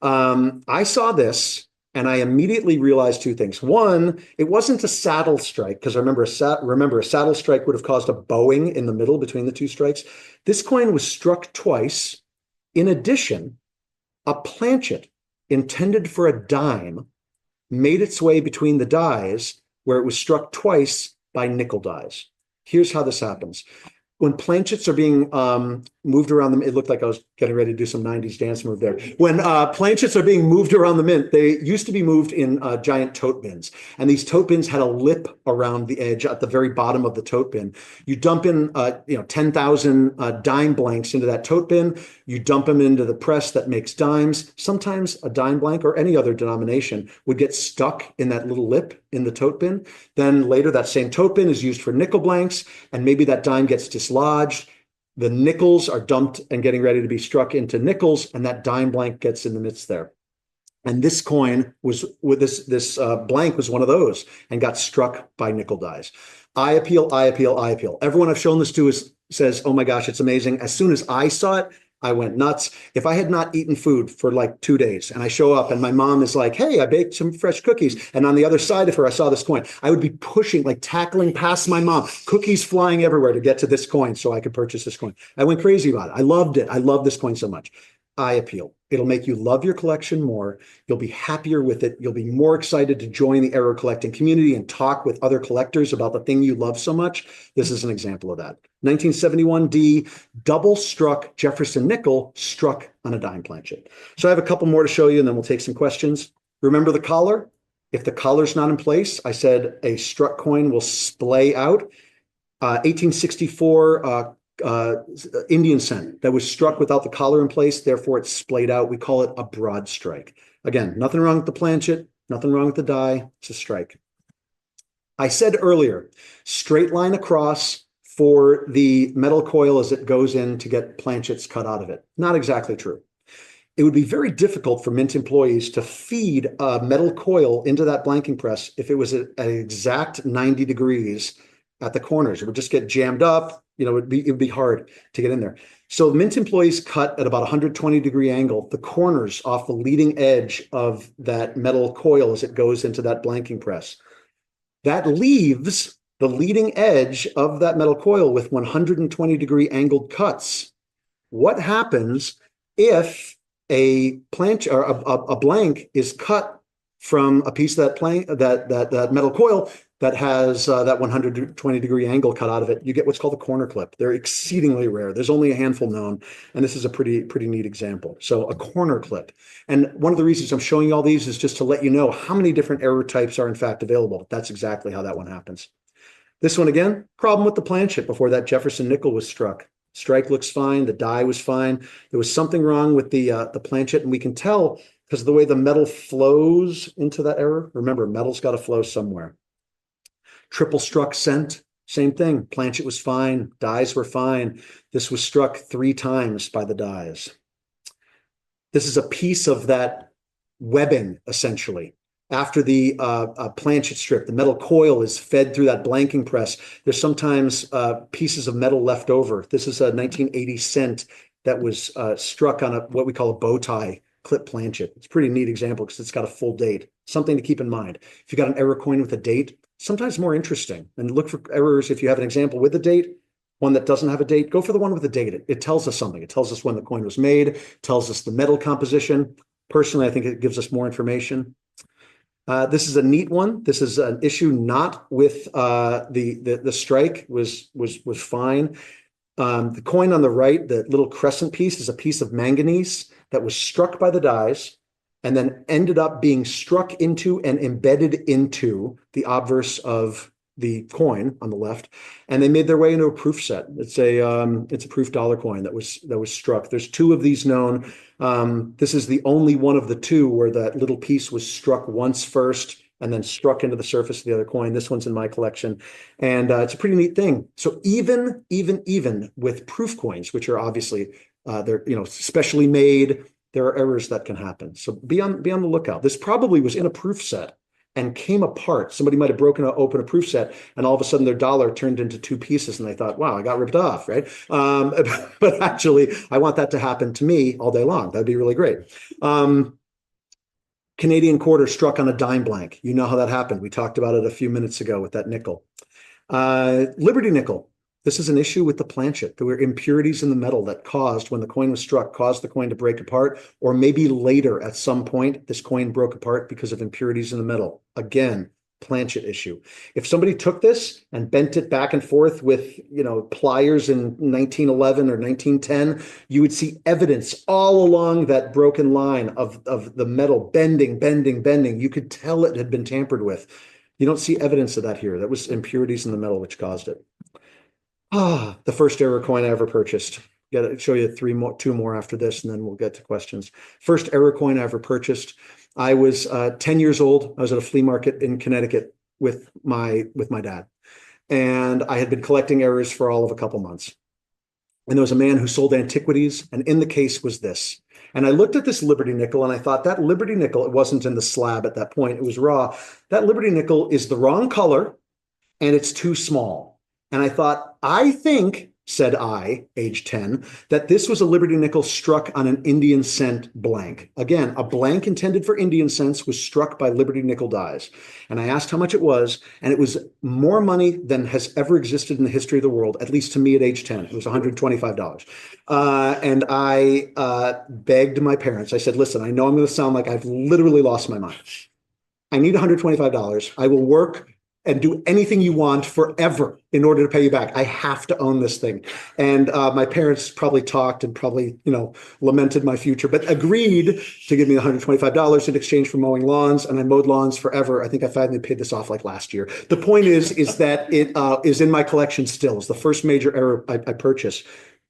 I saw this and I immediately realized two things. One, it wasn't a saddle strike, because I remember a saddle strike would have caused a bowing in the middle between the two strikes. This coin was struck twice. In addition, a planchet intended for a dime made its way between the dies where it was struck twice by nickel dies. Here's how this happens. When planchets are being moved around them, it looked like I was getting ready to do some 90s dance move there. When planchets are being moved around the mint, they used to be moved in giant tote bins. And these tote bins had a lip around the edge at the very bottom of the tote bin. You dump in 10,000 dime blanks into that tote bin. You dump them into the press that makes dimes. Sometimes a dime blank or any other denomination would get stuck in that little lip in the tote bin. Then later that same tote bin is used for nickel blanks, and maybe that dime gets dislodged. The nickels are dumped and getting ready to be struck into nickels, and that dime blank gets in the midst there. And this coin was with this blank was one of those and got struck by nickel dies. Eye appeal, eye appeal, eye appeal. Everyone I've shown this to says, oh my gosh, it's amazing. As soon as I saw it, I went nuts. If I had not eaten food for like 2 days and I show up and my mom is like, hey, I baked some fresh cookies. And on the other side of her, I saw this coin. I would be pushing, like tackling past my mom, cookies flying everywhere to get to this coin so I could purchase this coin. I went crazy about it. I loved it. I love this coin so much. Eye appeal. It'll make you love your collection more. You'll be happier with it. You'll be more excited to join the error collecting community and talk with other collectors about the thing you love so much. This is an example of that. 1971 D, double struck Jefferson nickel struck on a dime planchet. So I have a couple more to show you and then we'll take some questions. Remember the collar? If the collar's not in place, I said a struck coin will splay out. 1864 Indian cent that was struck without the collar in place, therefore it's splayed out. We call it a broad strike. Again, nothing wrong with the planchet, nothing wrong with the die, it's a strike. I said earlier, straight line across, for the metal coil as it goes in to get planchets cut out of it. Not exactly true. It would be very difficult for Mint employees to feed a metal coil into that blanking press if it was at an exact 90 degrees at the corners. It would just get jammed up. It would be hard to get in there. So Mint employees cut at about 120-degree angle the corners off the leading edge of that metal coil as it goes into that blanking press. That leaves the leading edge of that metal coil with 120-degree angled cuts. What happens if a planch or a blank is cut from a piece of that metal coil that has that 120-degree angle cut out of it? You get what's called a corner clip. They're exceedingly rare. There's only a handful known, and this is a pretty neat example. So a corner clip. And one of the reasons I'm showing you all these is just to let you know how many different error types are in fact available. That's exactly how that one happens. This one again, problem with the planchet before that Jefferson nickel was struck. Strike looks fine. The die was fine. There was something wrong with the planchet, and we can tell because of the way the metal flows into that error. Remember, metal's got to flow somewhere. Triple struck cent, same thing. Planchet was fine. Dies were fine. This was struck 3 times by the dies. This is a piece of that webbing, essentially. After the planchet strip, the metal coil is fed through that blanking press. There's sometimes pieces of metal left over. This is a 1980 cent that was struck on what we call a bow tie clip planchet. It's a pretty neat example because it's got a full date. Something to keep in mind. If you got an error coin with a date, sometimes more interesting. And look for errors if you have an example with a date. One that doesn't have a date, go for the one with a date. It tells us something. It tells us when the coin was made, tells us the metal composition. Personally, I think it gives us more information. This is a neat one. This is an issue not with the strike was fine. The coin on the right, the little crescent piece, is a piece of manganese that was struck by the dies and then ended up being struck into and embedded into the obverse of the coin on the left, and they made their way into a proof set. It's a proof dollar coin that was struck. There's 2 of these known. This is the only one of the 2 where that little piece was struck once first and then struck into the surface of the other coin. This one's in my collection, and it's a pretty neat thing. So even with proof coins, which are obviously they're specially made, there are errors that can happen. So be on the lookout. This probably was in a proof set and came apart. Somebody might have open a proof set, and all of a sudden their dollar turned into 2 pieces, and they thought, wow, I got ripped off, right? But actually, I want that to happen to me all day long. That'd be really great. Canadian quarter struck on a dime blank. You know how that happened. We talked about it a few minutes ago with that nickel. Liberty nickel. This is an issue with the planchet. There were impurities in the metal that when the coin was struck, caused the coin to break apart, or maybe later at some point, this coin broke apart because of impurities in the metal. Again, planchet issue. If somebody took this and bent it back and forth with, pliers in 1911 or 1910, you would see evidence all along that broken line of the metal bending. You could tell it had been tampered with. You don't see evidence of that here. That was impurities in the metal which caused it. The first error coin I ever purchased. Got to show you 2 more after this, and then we'll get to questions. First error coin I ever purchased. I was 10 years old. I was at a flea market in Connecticut with my dad, and I had been collecting errors for all of a couple months. And there was a man who sold antiquities, and in the case was this. And I looked at this Liberty nickel, and I thought that Liberty nickel, it wasn't in the slab at that point, it was raw. That Liberty nickel is the wrong color, and it's too small. And I thought, I think, said I, age 10, that this was a Liberty nickel struck on an Indian cent blank. Again, a blank intended for Indian cents was struck by Liberty nickel dies. And I asked how much it was, and it was more money than has ever existed in the history of the world, at least to me at age 10. It was $125. And I begged my parents. I said, listen, I know I'm going to sound like I've literally lost my mind. I need $125. I will work and do anything you want forever in order to pay you back. I have to own this thing. And my parents probably talked and probably, lamented my future, but agreed to give me $125 in exchange for mowing lawns. And I mowed lawns forever. I think I finally paid this off like last year. The point is that it is in my collection still. It's the first major error I purchased.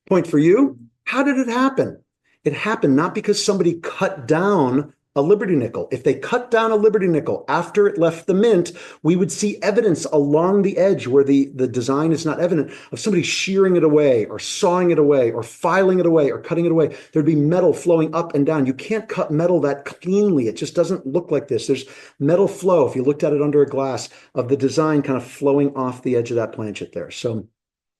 Point for you, how did it happen? It happened not because somebody cut down a Liberty nickel. If they cut down a Liberty nickel after it left the mint, we would see evidence along the edge where the design is not evident of somebody shearing it away or sawing it away or filing it away or cutting it away. There'd be metal flowing up and down. You can't cut metal that cleanly. It just doesn't look like this. There's metal flow, if you looked at it under a glass, of the design kind of flowing off the edge of that planchet there. So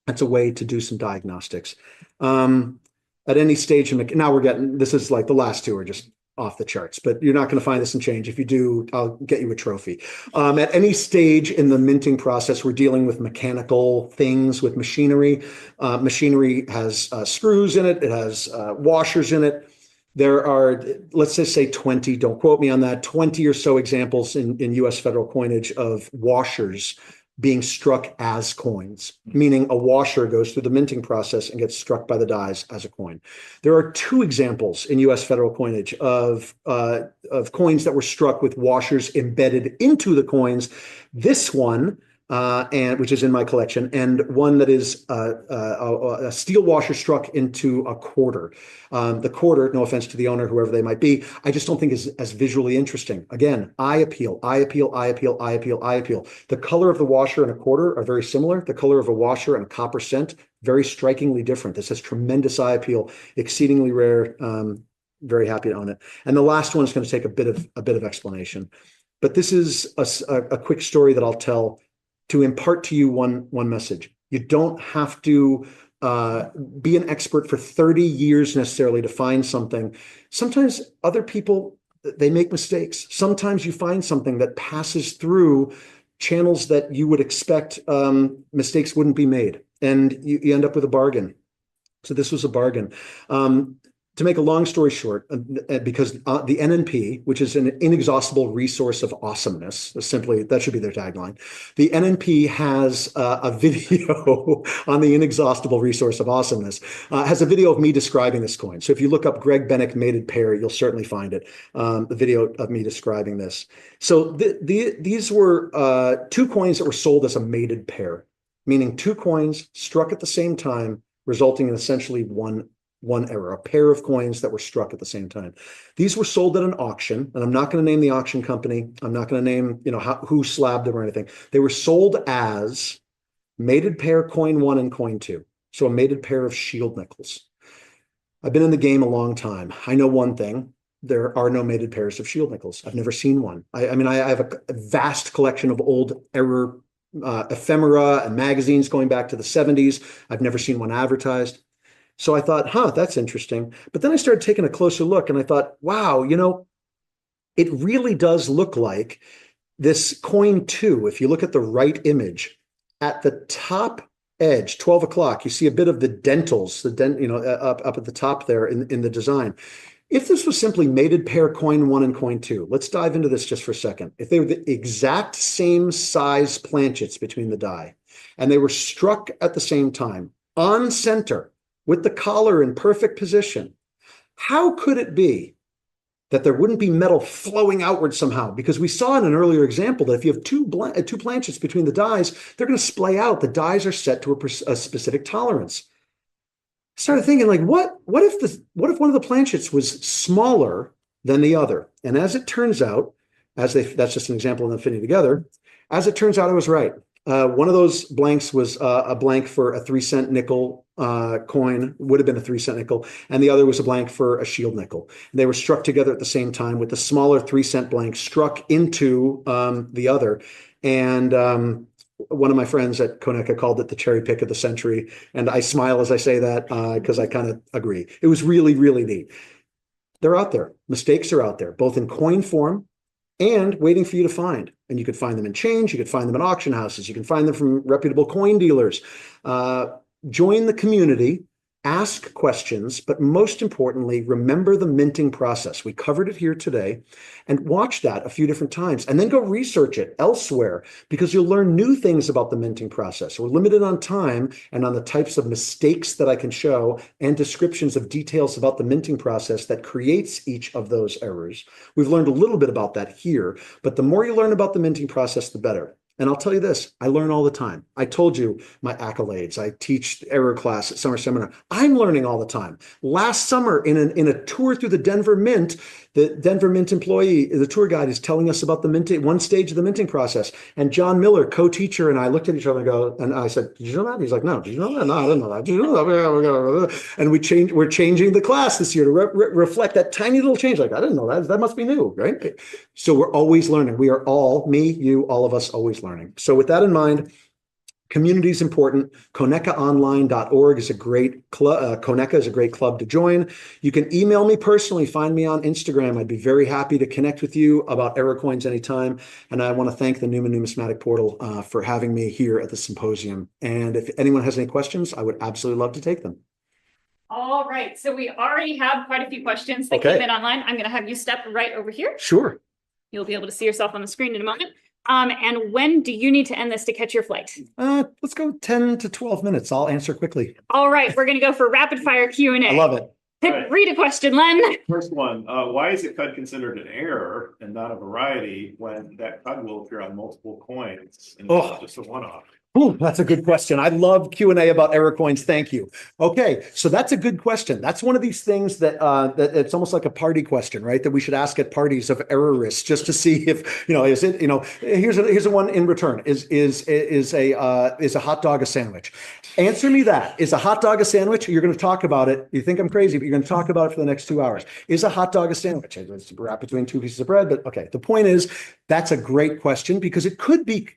that's a way to do some diagnostics. At any stage, now we're getting, this is like the last two are just off the charts, but you're not going to find this in change. If you do, I'll get you a trophy. At any stage in the minting process, we're dealing with mechanical things, with machinery. Machinery has screws in it. It has washers in it. There are, let's just say 20, don't quote me on that, 20 or so examples in US federal coinage of washers being struck as coins, meaning a washer goes through the minting process and gets struck by the dies as a coin. There are two examples in US federal coinage of coins that were struck with washers embedded into the coins. This one, and which is in my collection, and one that is a steel washer struck into a quarter. The quarter, no offense to the owner, whoever they might be, I just don't think is as visually interesting. Again, eye appeal, eye appeal, eye appeal, eye appeal, eye appeal. The color of the washer and a quarter are very similar. The color of a washer and a copper cent, very strikingly different. This has tremendous eye appeal, exceedingly rare. Very happy to own it. And the last one is going to take a bit of explanation. But this is a quick story that I'll tell to impart to you one message. You don't have to be an expert for 30 years necessarily to find something. Sometimes other people, they make mistakes. Sometimes you find something that passes through channels that you would expect mistakes wouldn't be made, and you end up with a bargain. So this was a bargain. To make a long story short, because the NNP, which is an inexhaustible resource of awesomeness, simply, that should be their tagline. The NNP has a video on the inexhaustible resource of awesomeness, has a video of me describing this coin. So if you look up Greg Bennick mated pair, you'll certainly find it, the video of me describing this. So these were two coins that were sold as a mated pair, meaning two coins struck at the same time, resulting in essentially one error, a pair of coins that were struck at the same time. These were sold at an auction, and I'm not going to name the auction company. I'm not going to name, who slabbed them or anything. They were sold as mated pair coin 1 and coin 2. So a mated pair of shield nickels. I've been in the game a long time. I know one thing. There are no mated pairs of shield nickels. I've never seen one. I have a vast collection of old error ephemera and magazines going back to the 70s. I've never seen one advertised. So I thought, that's interesting. But then I started taking a closer look and I thought, wow, it really does look like this coin 2. If you look at the right image, at the top edge, 12 o'clock, you see a bit of the dentals, up at the top there in the design. If this was simply mated pair coin 1 and coin 2, let's dive into this just for a second. If they were the exact same size planchets between the die, and they were struck at the same time, on center, with the collar in perfect position, how could it be that there wouldn't be metal flowing outward somehow? Because we saw in an earlier example that if you have two planchets between the dies, they're going to splay out. The dies are set to a specific tolerance. I started thinking, like, what if one of the planchets was smaller than the other? And as it turns out, that's just an example of them fitting together. As it turns out, I was right. One of those blanks was a blank for a 3-cent nickel coin, would have been a 3-cent nickel, and the other was a blank for a shield nickel. And they were struck together at the same time, with the smaller 3-cent blank struck into the other. And one of my friends at Konica called it the cherry pick of the century. And I smile as I say that because I kind of agree. It was really, really neat. They're out there. Mistakes are out there, both in coin form and waiting for you to find. And you could find them in change. You could find them in auction houses. You can find them from reputable coin dealers. Join the community, ask questions, but most importantly, remember the minting process. We covered it here today, and watch that a few different times, and then go research it elsewhere, because you'll learn new things about the minting process. We're limited on time and on the types of mistakes that I can show and descriptions of details about the minting process that creates each of those errors. We've learned a little bit about that here, but the more you learn about the minting process, the better. And I'll tell you this, I learn all the time. I told you my accolades. I teach error class at summer seminar. I'm learning all the time. Last summer in a tour through the Denver Mint, the Denver Mint employee, the tour guide is telling us about the minting, one stage of the minting process. And John Miller, co-teacher, and I looked at each other and go, and I said, did you know that? He's like, no, did you know that? No, I didn't know that. Did you know that? And we're changing the class this year to reflect that tiny little change. Like, I didn't know that. That must be new, right? So we're always learning. We are all, me, you, all of us, always learning. So with that in mind, community is important. ConeccaOnline.org is a great club. Conecca is a great club to join. You can email me personally. Find me on Instagram. I'd be very happy to connect with you about error coins anytime. And I want to thank the Newman Numismatic Portal for having me here at the symposium. And if anyone has any questions, I would absolutely love to take them. All right. So we already have quite a few questions that came in online. I'm going to have you step right over here. Sure. You'll be able to see yourself on the screen in a moment. And when do you need to end this to catch your flight? Let's go 10 to 12 minutes. I'll answer quickly. All right. We're going to go for rapid fire Q&A. I love it. Read a question, Len. First one, why is a CUD considered an error and not a variety when that CUD will appear on multiple coins and not just a one-off? Oh, that's a good question. I love Q&A about error coins. Thank you. Okay, so that's a good question. That's one of these things that that it's almost like a party question, right? That we should ask at parties of errorists just to see if, is it, here's a one in return. Is a hot dog a sandwich? Answer me that. Is a hot dog a sandwich? You're going to talk about it. You think I'm crazy, but you're going to talk about it for the next 2 hours. Is a hot dog a sandwich? It's wrapped between two pieces of bread, but okay. The point is, that's a great question because it could be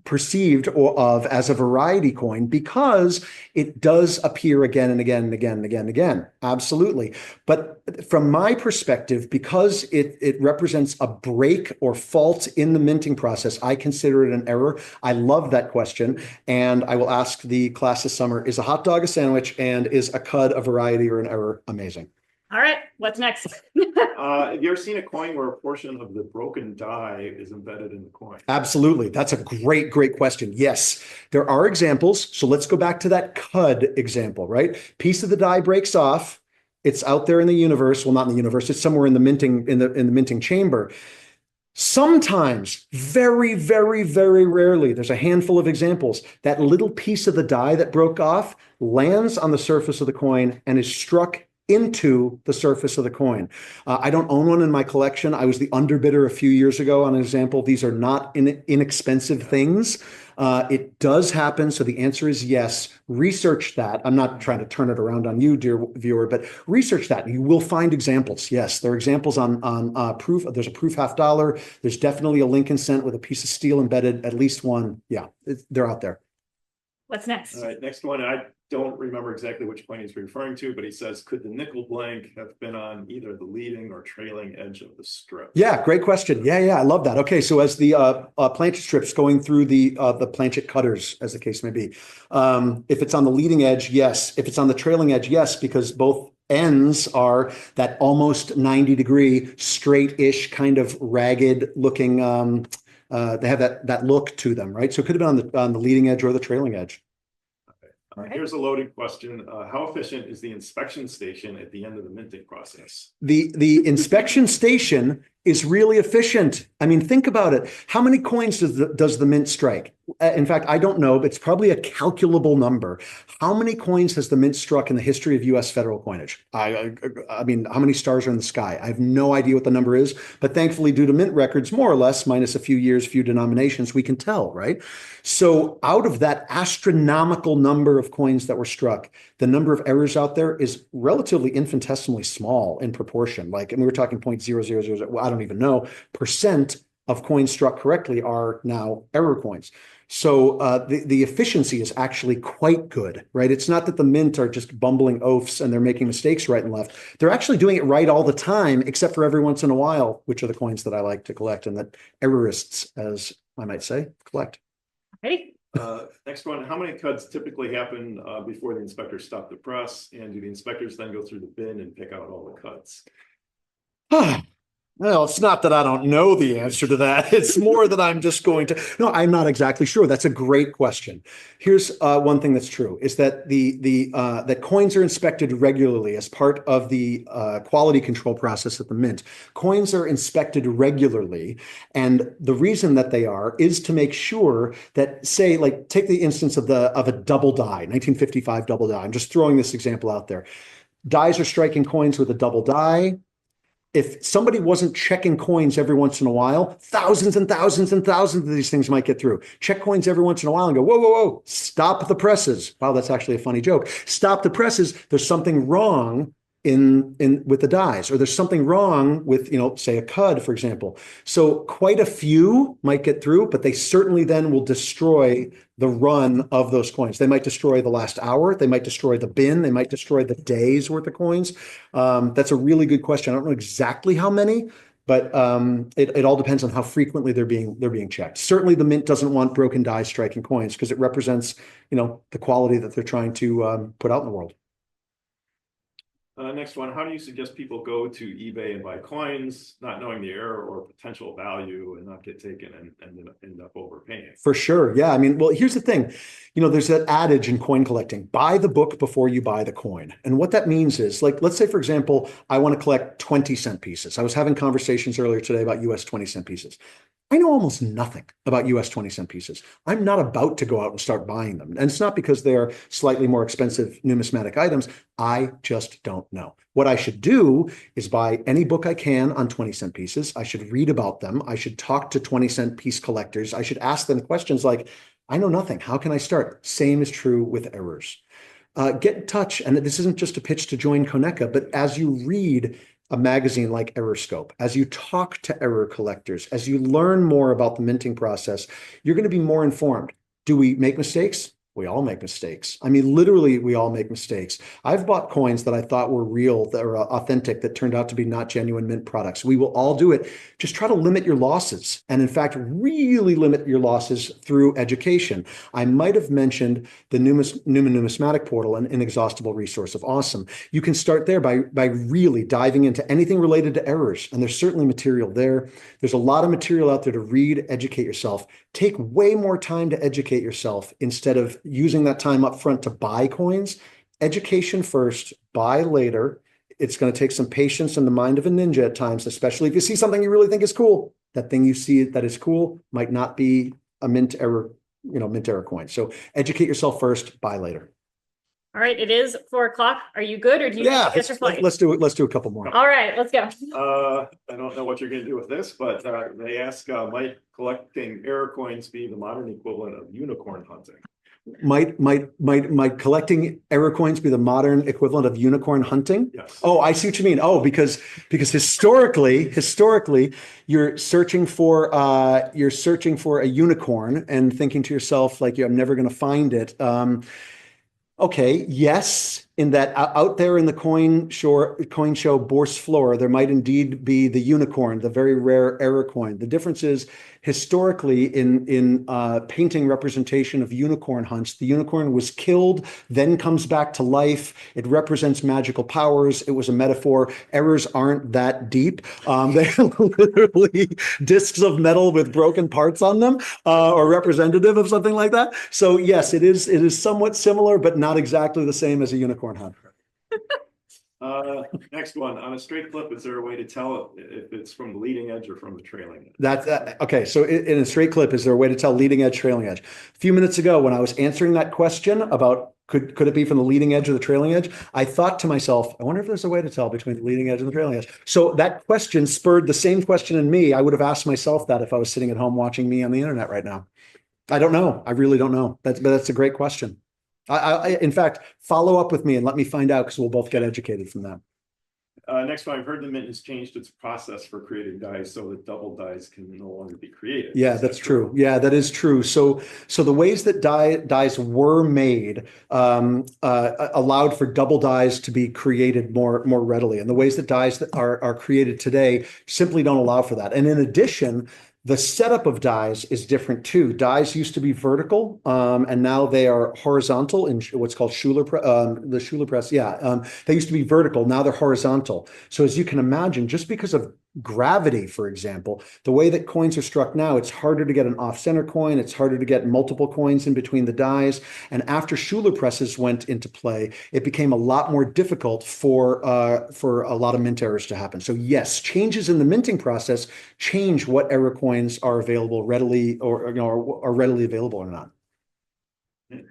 perceived of as a variety coin because it does appear again and again and again and again and again. Absolutely. But from my perspective, because it represents a break or fault in the minting process, I consider it an error. I love that question. And I will ask the class this summer, is a hot dog a sandwich and is a CUD a variety or an error? Amazing. All right, what's next? Have you ever seen a coin where a portion of the broken die is embedded in the coin? Absolutely. That's a great question. Yes, there are examples. So let's go back to that CUD example, right? Piece of the die breaks off. It's out there in the universe. Well, not in the universe. It's somewhere in the minting chamber. Sometimes, very, very, very rarely, there's a handful of examples, that little piece of the die that broke off lands on the surface of the coin and is struck into the surface of the coin. I don't own one in my collection. I was the underbidder a few years ago on an example. These are not inexpensive things. It does happen. So the answer is yes. Research that. I'm not trying to turn it around on you, dear viewer, but research that. You will find examples. Yes, there are examples on proof. There's a proof $50. There's definitely a Lincoln cent with a piece of steel embedded, at least one. Yeah, they're out there. What's next? All right, next one. I don't remember exactly which coin he's referring to, but he says, could the nickel blank have been on either the leading or trailing edge of the strip? Yeah, great question. Yeah, I love that. Okay, so as the planchet strips going through the planchet cutters, as the case may be, if it's on the leading edge, yes. If it's on the trailing edge, yes, because both ends are that almost 90-degree straight-ish kind of ragged looking. They have that look to them, right? So it could have been on the leading edge or the trailing edge. Okay. Here's a loaded question. How efficient is the inspection station at the end of the minting process? The inspection station is really efficient. I mean, think about it. How many coins does the mint strike? In fact, I don't know, but it's probably a calculable number. How many coins has the mint struck in the history of U.S. federal coinage? I mean, how many stars are in the sky? I have no idea what the number is, but thankfully, due to mint records, more or less, minus a few years, few denominations, we can tell, right? So out of that astronomical number of coins that were struck, the number of errors out there is relatively infinitesimally small in proportion. Like, and we were talking 0.0000, well, I don't even know, percent of coins struck correctly are now error coins. So the efficiency is actually quite good, right? It's not that the mint are just bumbling oafs and they're making mistakes right and left. They're actually doing it right all the time, except for every once in a while, which are the coins that I like to collect and that errorists, as I might say, collect. Ready? Next one, how many cuts typically happen before the inspectors stop the press? And do the inspectors then go through the bin and pick out all the cuts? Well, it's not that I don't know the answer to that. It's more that I'm just going to. No, I'm not exactly sure. That's a great question. Here's one thing that's true: is that that coins are inspected regularly as part of the quality control process at the mint. Coins are inspected regularly, and the reason that they are is to make sure that, say, like take the instance of a double die, 1955 double die. I'm just throwing this example out there. Dies are striking coins with a double die. If somebody wasn't checking coins every once in a while, thousands and thousands and thousands of these things might get through. Check coins every once in a while and go, whoa, whoa, whoa, stop the presses. Wow, that's actually a funny joke. Stop the presses. There's something wrong in with the dies, or there's something wrong with, say a cud, for example. So quite a few might get through, but they certainly then will destroy the run of those coins. They might destroy the last hour. They might destroy the bin. They might destroy the day's worth of coins. That's a really good question. I don't know exactly how many, but it all depends on how frequently they're being checked. Certainly, the mint doesn't want broken dies striking coins because it represents, the quality that they're trying to put out in the world. Next one, how do you suggest people go to eBay and buy coins, not knowing the error or potential value, and not get taken and end up overpaying? For sure. Yeah. I mean, well, here's the thing. There's that adage in coin collecting: buy the book before you buy the coin. And what that means is, like, let's say, for example, I want to collect 20-cent pieces. I was having conversations earlier today about US 20-cent pieces. I know almost nothing about US 20-cent pieces. I'm not about to go out and start buying them. And it's not because they're slightly more expensive numismatic items. I just don't know. What I should do is buy any book I can on 20-cent pieces. I should read about them. I should talk to 20-cent piece collectors. I should ask them questions like, I know nothing. How can I start? Same is true with errors. Get in touch. And this isn't just a pitch to join Coneca, but as you read a magazine like ErrorScope, as you talk to error collectors, as you learn more about the minting process, you're going to be more informed. Do we make mistakes? We all make mistakes. I mean, literally, we all make mistakes. I've bought coins that I thought were real, that are authentic, that turned out to be not genuine mint products. We will all do it. Just try to limit your losses. And in fact, really limit your losses through education. I might have mentioned the numismatic portal, an inexhaustible resource of awesome. You can start there by really diving into anything related to errors. And there's certainly material there. There's a lot of material out there to read, educate yourself. Take way more time to educate yourself instead of using that time up front to buy coins. Education first, buy later. It's going to take some patience and the mind of a ninja at times, especially if you see something you really think is cool. That thing you see that is cool might not be a mint error coin. So educate yourself first, buy later. All right, it is 4 o'clock. Are you good, or do you need to get your flight? Let's do it. Let's do a couple more. All right, let's go. I don't know what you're going to do with this, but they ask, might collecting error coins be the modern equivalent of unicorn hunting? Might collecting error coins be the modern equivalent of unicorn hunting? Yes. Oh, I see what you mean. Oh, because historically, you're searching for a unicorn and thinking to yourself, like, I'm never going to find it. Okay, yes, in that out there in the coin show Bourse floor, there might indeed be the unicorn, the very rare error coin. The difference is, historically, in painting representation of unicorn hunts, the unicorn was killed, then comes back to life. It represents magical powers. It was a metaphor. Errors aren't that deep. They're literally discs of metal with broken parts on them, or representative of something like that. So yes, it is somewhat similar, but not exactly the same as a unicorn hunt. Next one, on a straight clip, is there a way to tell if it's from the leading edge or from the trailing edge? That's okay. So in a straight clip, is there a way to tell leading edge, trailing edge? A few minutes ago, when I was answering that question about could it be from the leading edge or the trailing edge, I thought to myself, I wonder if there's a way to tell between the leading edge and the trailing edge. So that question spurred the same question in me. I would have asked myself that if I was sitting at home watching me on the internet right now. I don't know. I really don't know. That's a great question. In fact, follow up with me and let me find out, because we'll both get educated from that. Next one, I've heard the mint has changed its process for creating dies so that double dies can no longer be created. Yeah, that's true. Yeah, that is true. So the ways that dies were made allowed for double dies to be created more readily, and the ways that dies that are created today simply don't allow for that. And in addition, the setup of dies is different too. Dies used to be vertical, and now they are horizontal in what's called the Schuler press. Yeah, they used to be vertical. Now they're horizontal. So as you can imagine, just because of gravity, for example, the way that coins are struck now, it's harder to get an off-center coin. It's harder to get multiple coins in between the dies. And after Schuler presses went into play, it became a lot more difficult for a lot of mint errors to happen. So yes, changes in the minting process change what error coins are available readily or are readily available or not.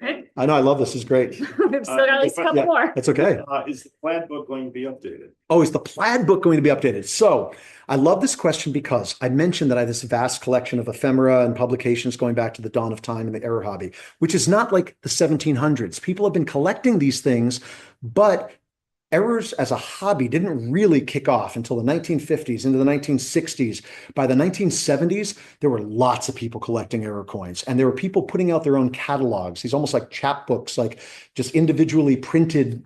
Right. I know, I love this. It's great. We've still got at least a couple Yeah, more. that's okay. Is the plaid book going to be updated? Oh, is the plaid book going to be updated? So I love this question because I mentioned that I have this vast collection of ephemera and publications going back to the dawn of time in the error hobby, which is not like the 1700s. People have been collecting these things, but errors as a hobby didn't really kick off until the 1950s into the 1960s. By the 1970s, there were lots of people collecting error coins, and there were people putting out their own catalogs, these almost like chapbooks, like just individually printed,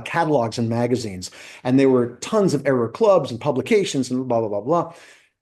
catalogs and magazines. And there were tons of error clubs and publications and blah, blah, blah, blah.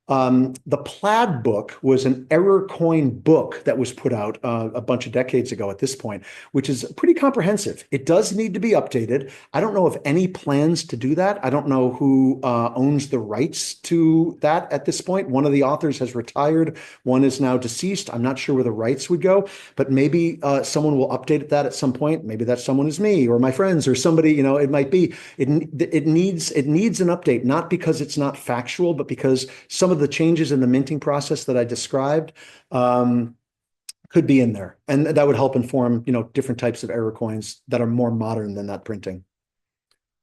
The plaid book was an error coin book that was put out a bunch of decades ago at this point, which is pretty comprehensive. It does need to be updated. I don't know of any plans to do that. I don't know who owns the rights to that at this point. One of the authors has retired. One is now deceased. I'm not sure where the rights would go, but maybe someone will update that at some point. Maybe that someone is me or my friends or somebody, it might be. It needs an update, not because it's not factual, but because some of the changes in the minting process that I described could be in there, and that would help inform different types of error coins that are more modern than that printing.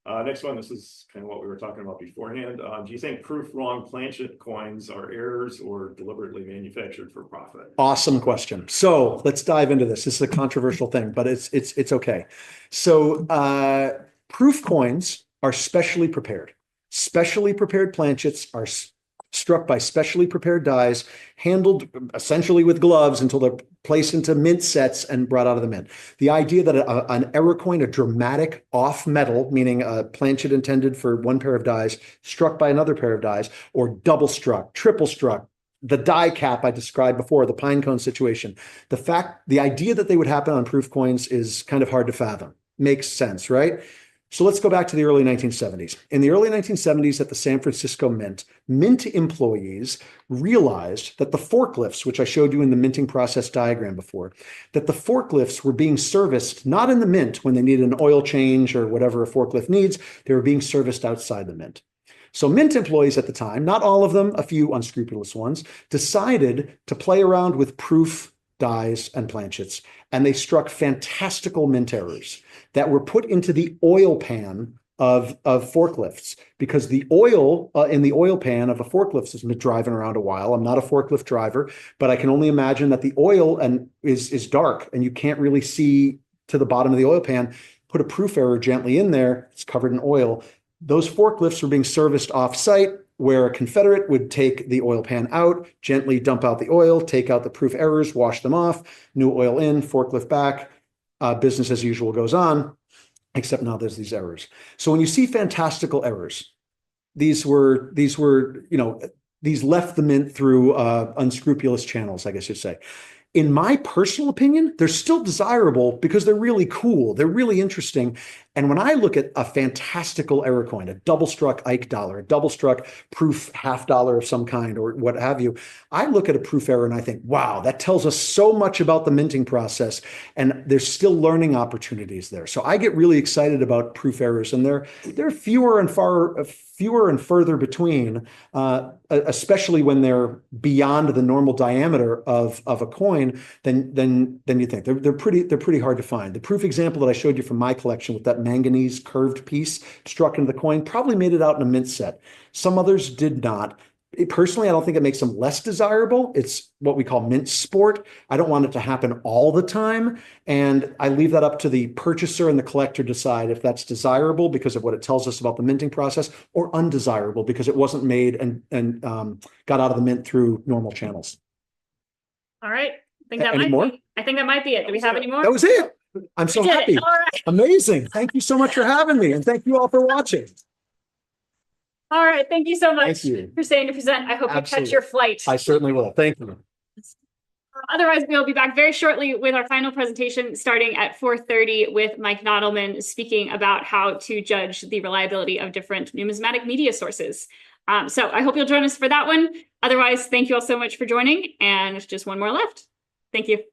Next one, this is kind of what we were talking about beforehand. Do you think proof wrong planchet coins are errors or deliberately manufactured for profit? Awesome question. So let's dive into this. This is a controversial thing, but it's okay. So proof coins are specially prepared. Specially prepared planchets are struck by specially prepared dies, handled essentially with gloves until they're placed into mint sets and brought out of the mint. The idea that an error coin, a dramatic off metal, meaning a planchet intended for one pair of dies, struck by another pair of dies, or double struck, triple struck, the die cap I described before, the pine cone situation. The idea that they would happen on proof coins is kind of hard to fathom. Makes sense, right? So let's go back to the early 1970s. In the early 1970s at the San Francisco Mint employees realized that the forklifts, which I showed you in the minting process diagram before, that the forklifts were being serviced not in the mint when they needed an oil change or whatever a forklift needs, they were being serviced outside the mint. So mint employees at the time, not all of them, a few unscrupulous ones, decided to play around with proof dies and planchets, and they struck fantastical mint errors that were put into the oil pan of forklifts, because the oil in the oil pan of a forklift has been driving around a while. I'm not a forklift driver, but I can only imagine that the oil is dark and you can't really see to the bottom of the oil pan. Put a proof error gently in there, it's covered in oil. Those forklifts were being serviced off-site, where a Confederate would take the oil pan out, gently dump out the oil, take out the proof errors, wash them off, new oil in, forklift back, business as usual goes on, except now there's these errors. So when you see fantastical errors, these left the mint through unscrupulous channels, I guess you'd say. In my personal opinion, they're still desirable because they're really cool. They're really interesting. And when I look at a fantastical error coin, a double struck Ike dollar, a double struck proof $50 of some kind, or what have you, I look at a proof error and I think, wow, that tells us so much about the minting process. And there's still learning opportunities there. So I get really excited about proof errors, and they're fewer and further between, especially when they're beyond the normal diameter of a coin than you think. They're pretty hard to find. The proof example that I showed you from my collection with that manganese curved piece struck into the coin probably made it out in a mint set. Some others did not. Personally, I don't think it makes them less desirable. It's what we call mint sport. I don't want it to happen all the time. And I leave that up to the purchaser and the collector to decide if that's desirable because of what it tells us about the minting process, or undesirable because it wasn't made and got out of the mint through normal channels. All right. I think that might be it. Do we have any more? That was it. I'm so happy. All right. Amazing. Thank you so much for having me. And thank you all for watching. All right. Thank you so much Thank you. for staying to present. I hope you Absolutely. catch your flight. I certainly will. Thank you. Otherwise, we'll be back very shortly with our final presentation starting at 4:30 with Mike Nodelman speaking about how to judge the reliability of different numismatic media sources. So I hope you'll join us for that one. Otherwise, thank you all so much for joining, and there's just one more left. Thank you.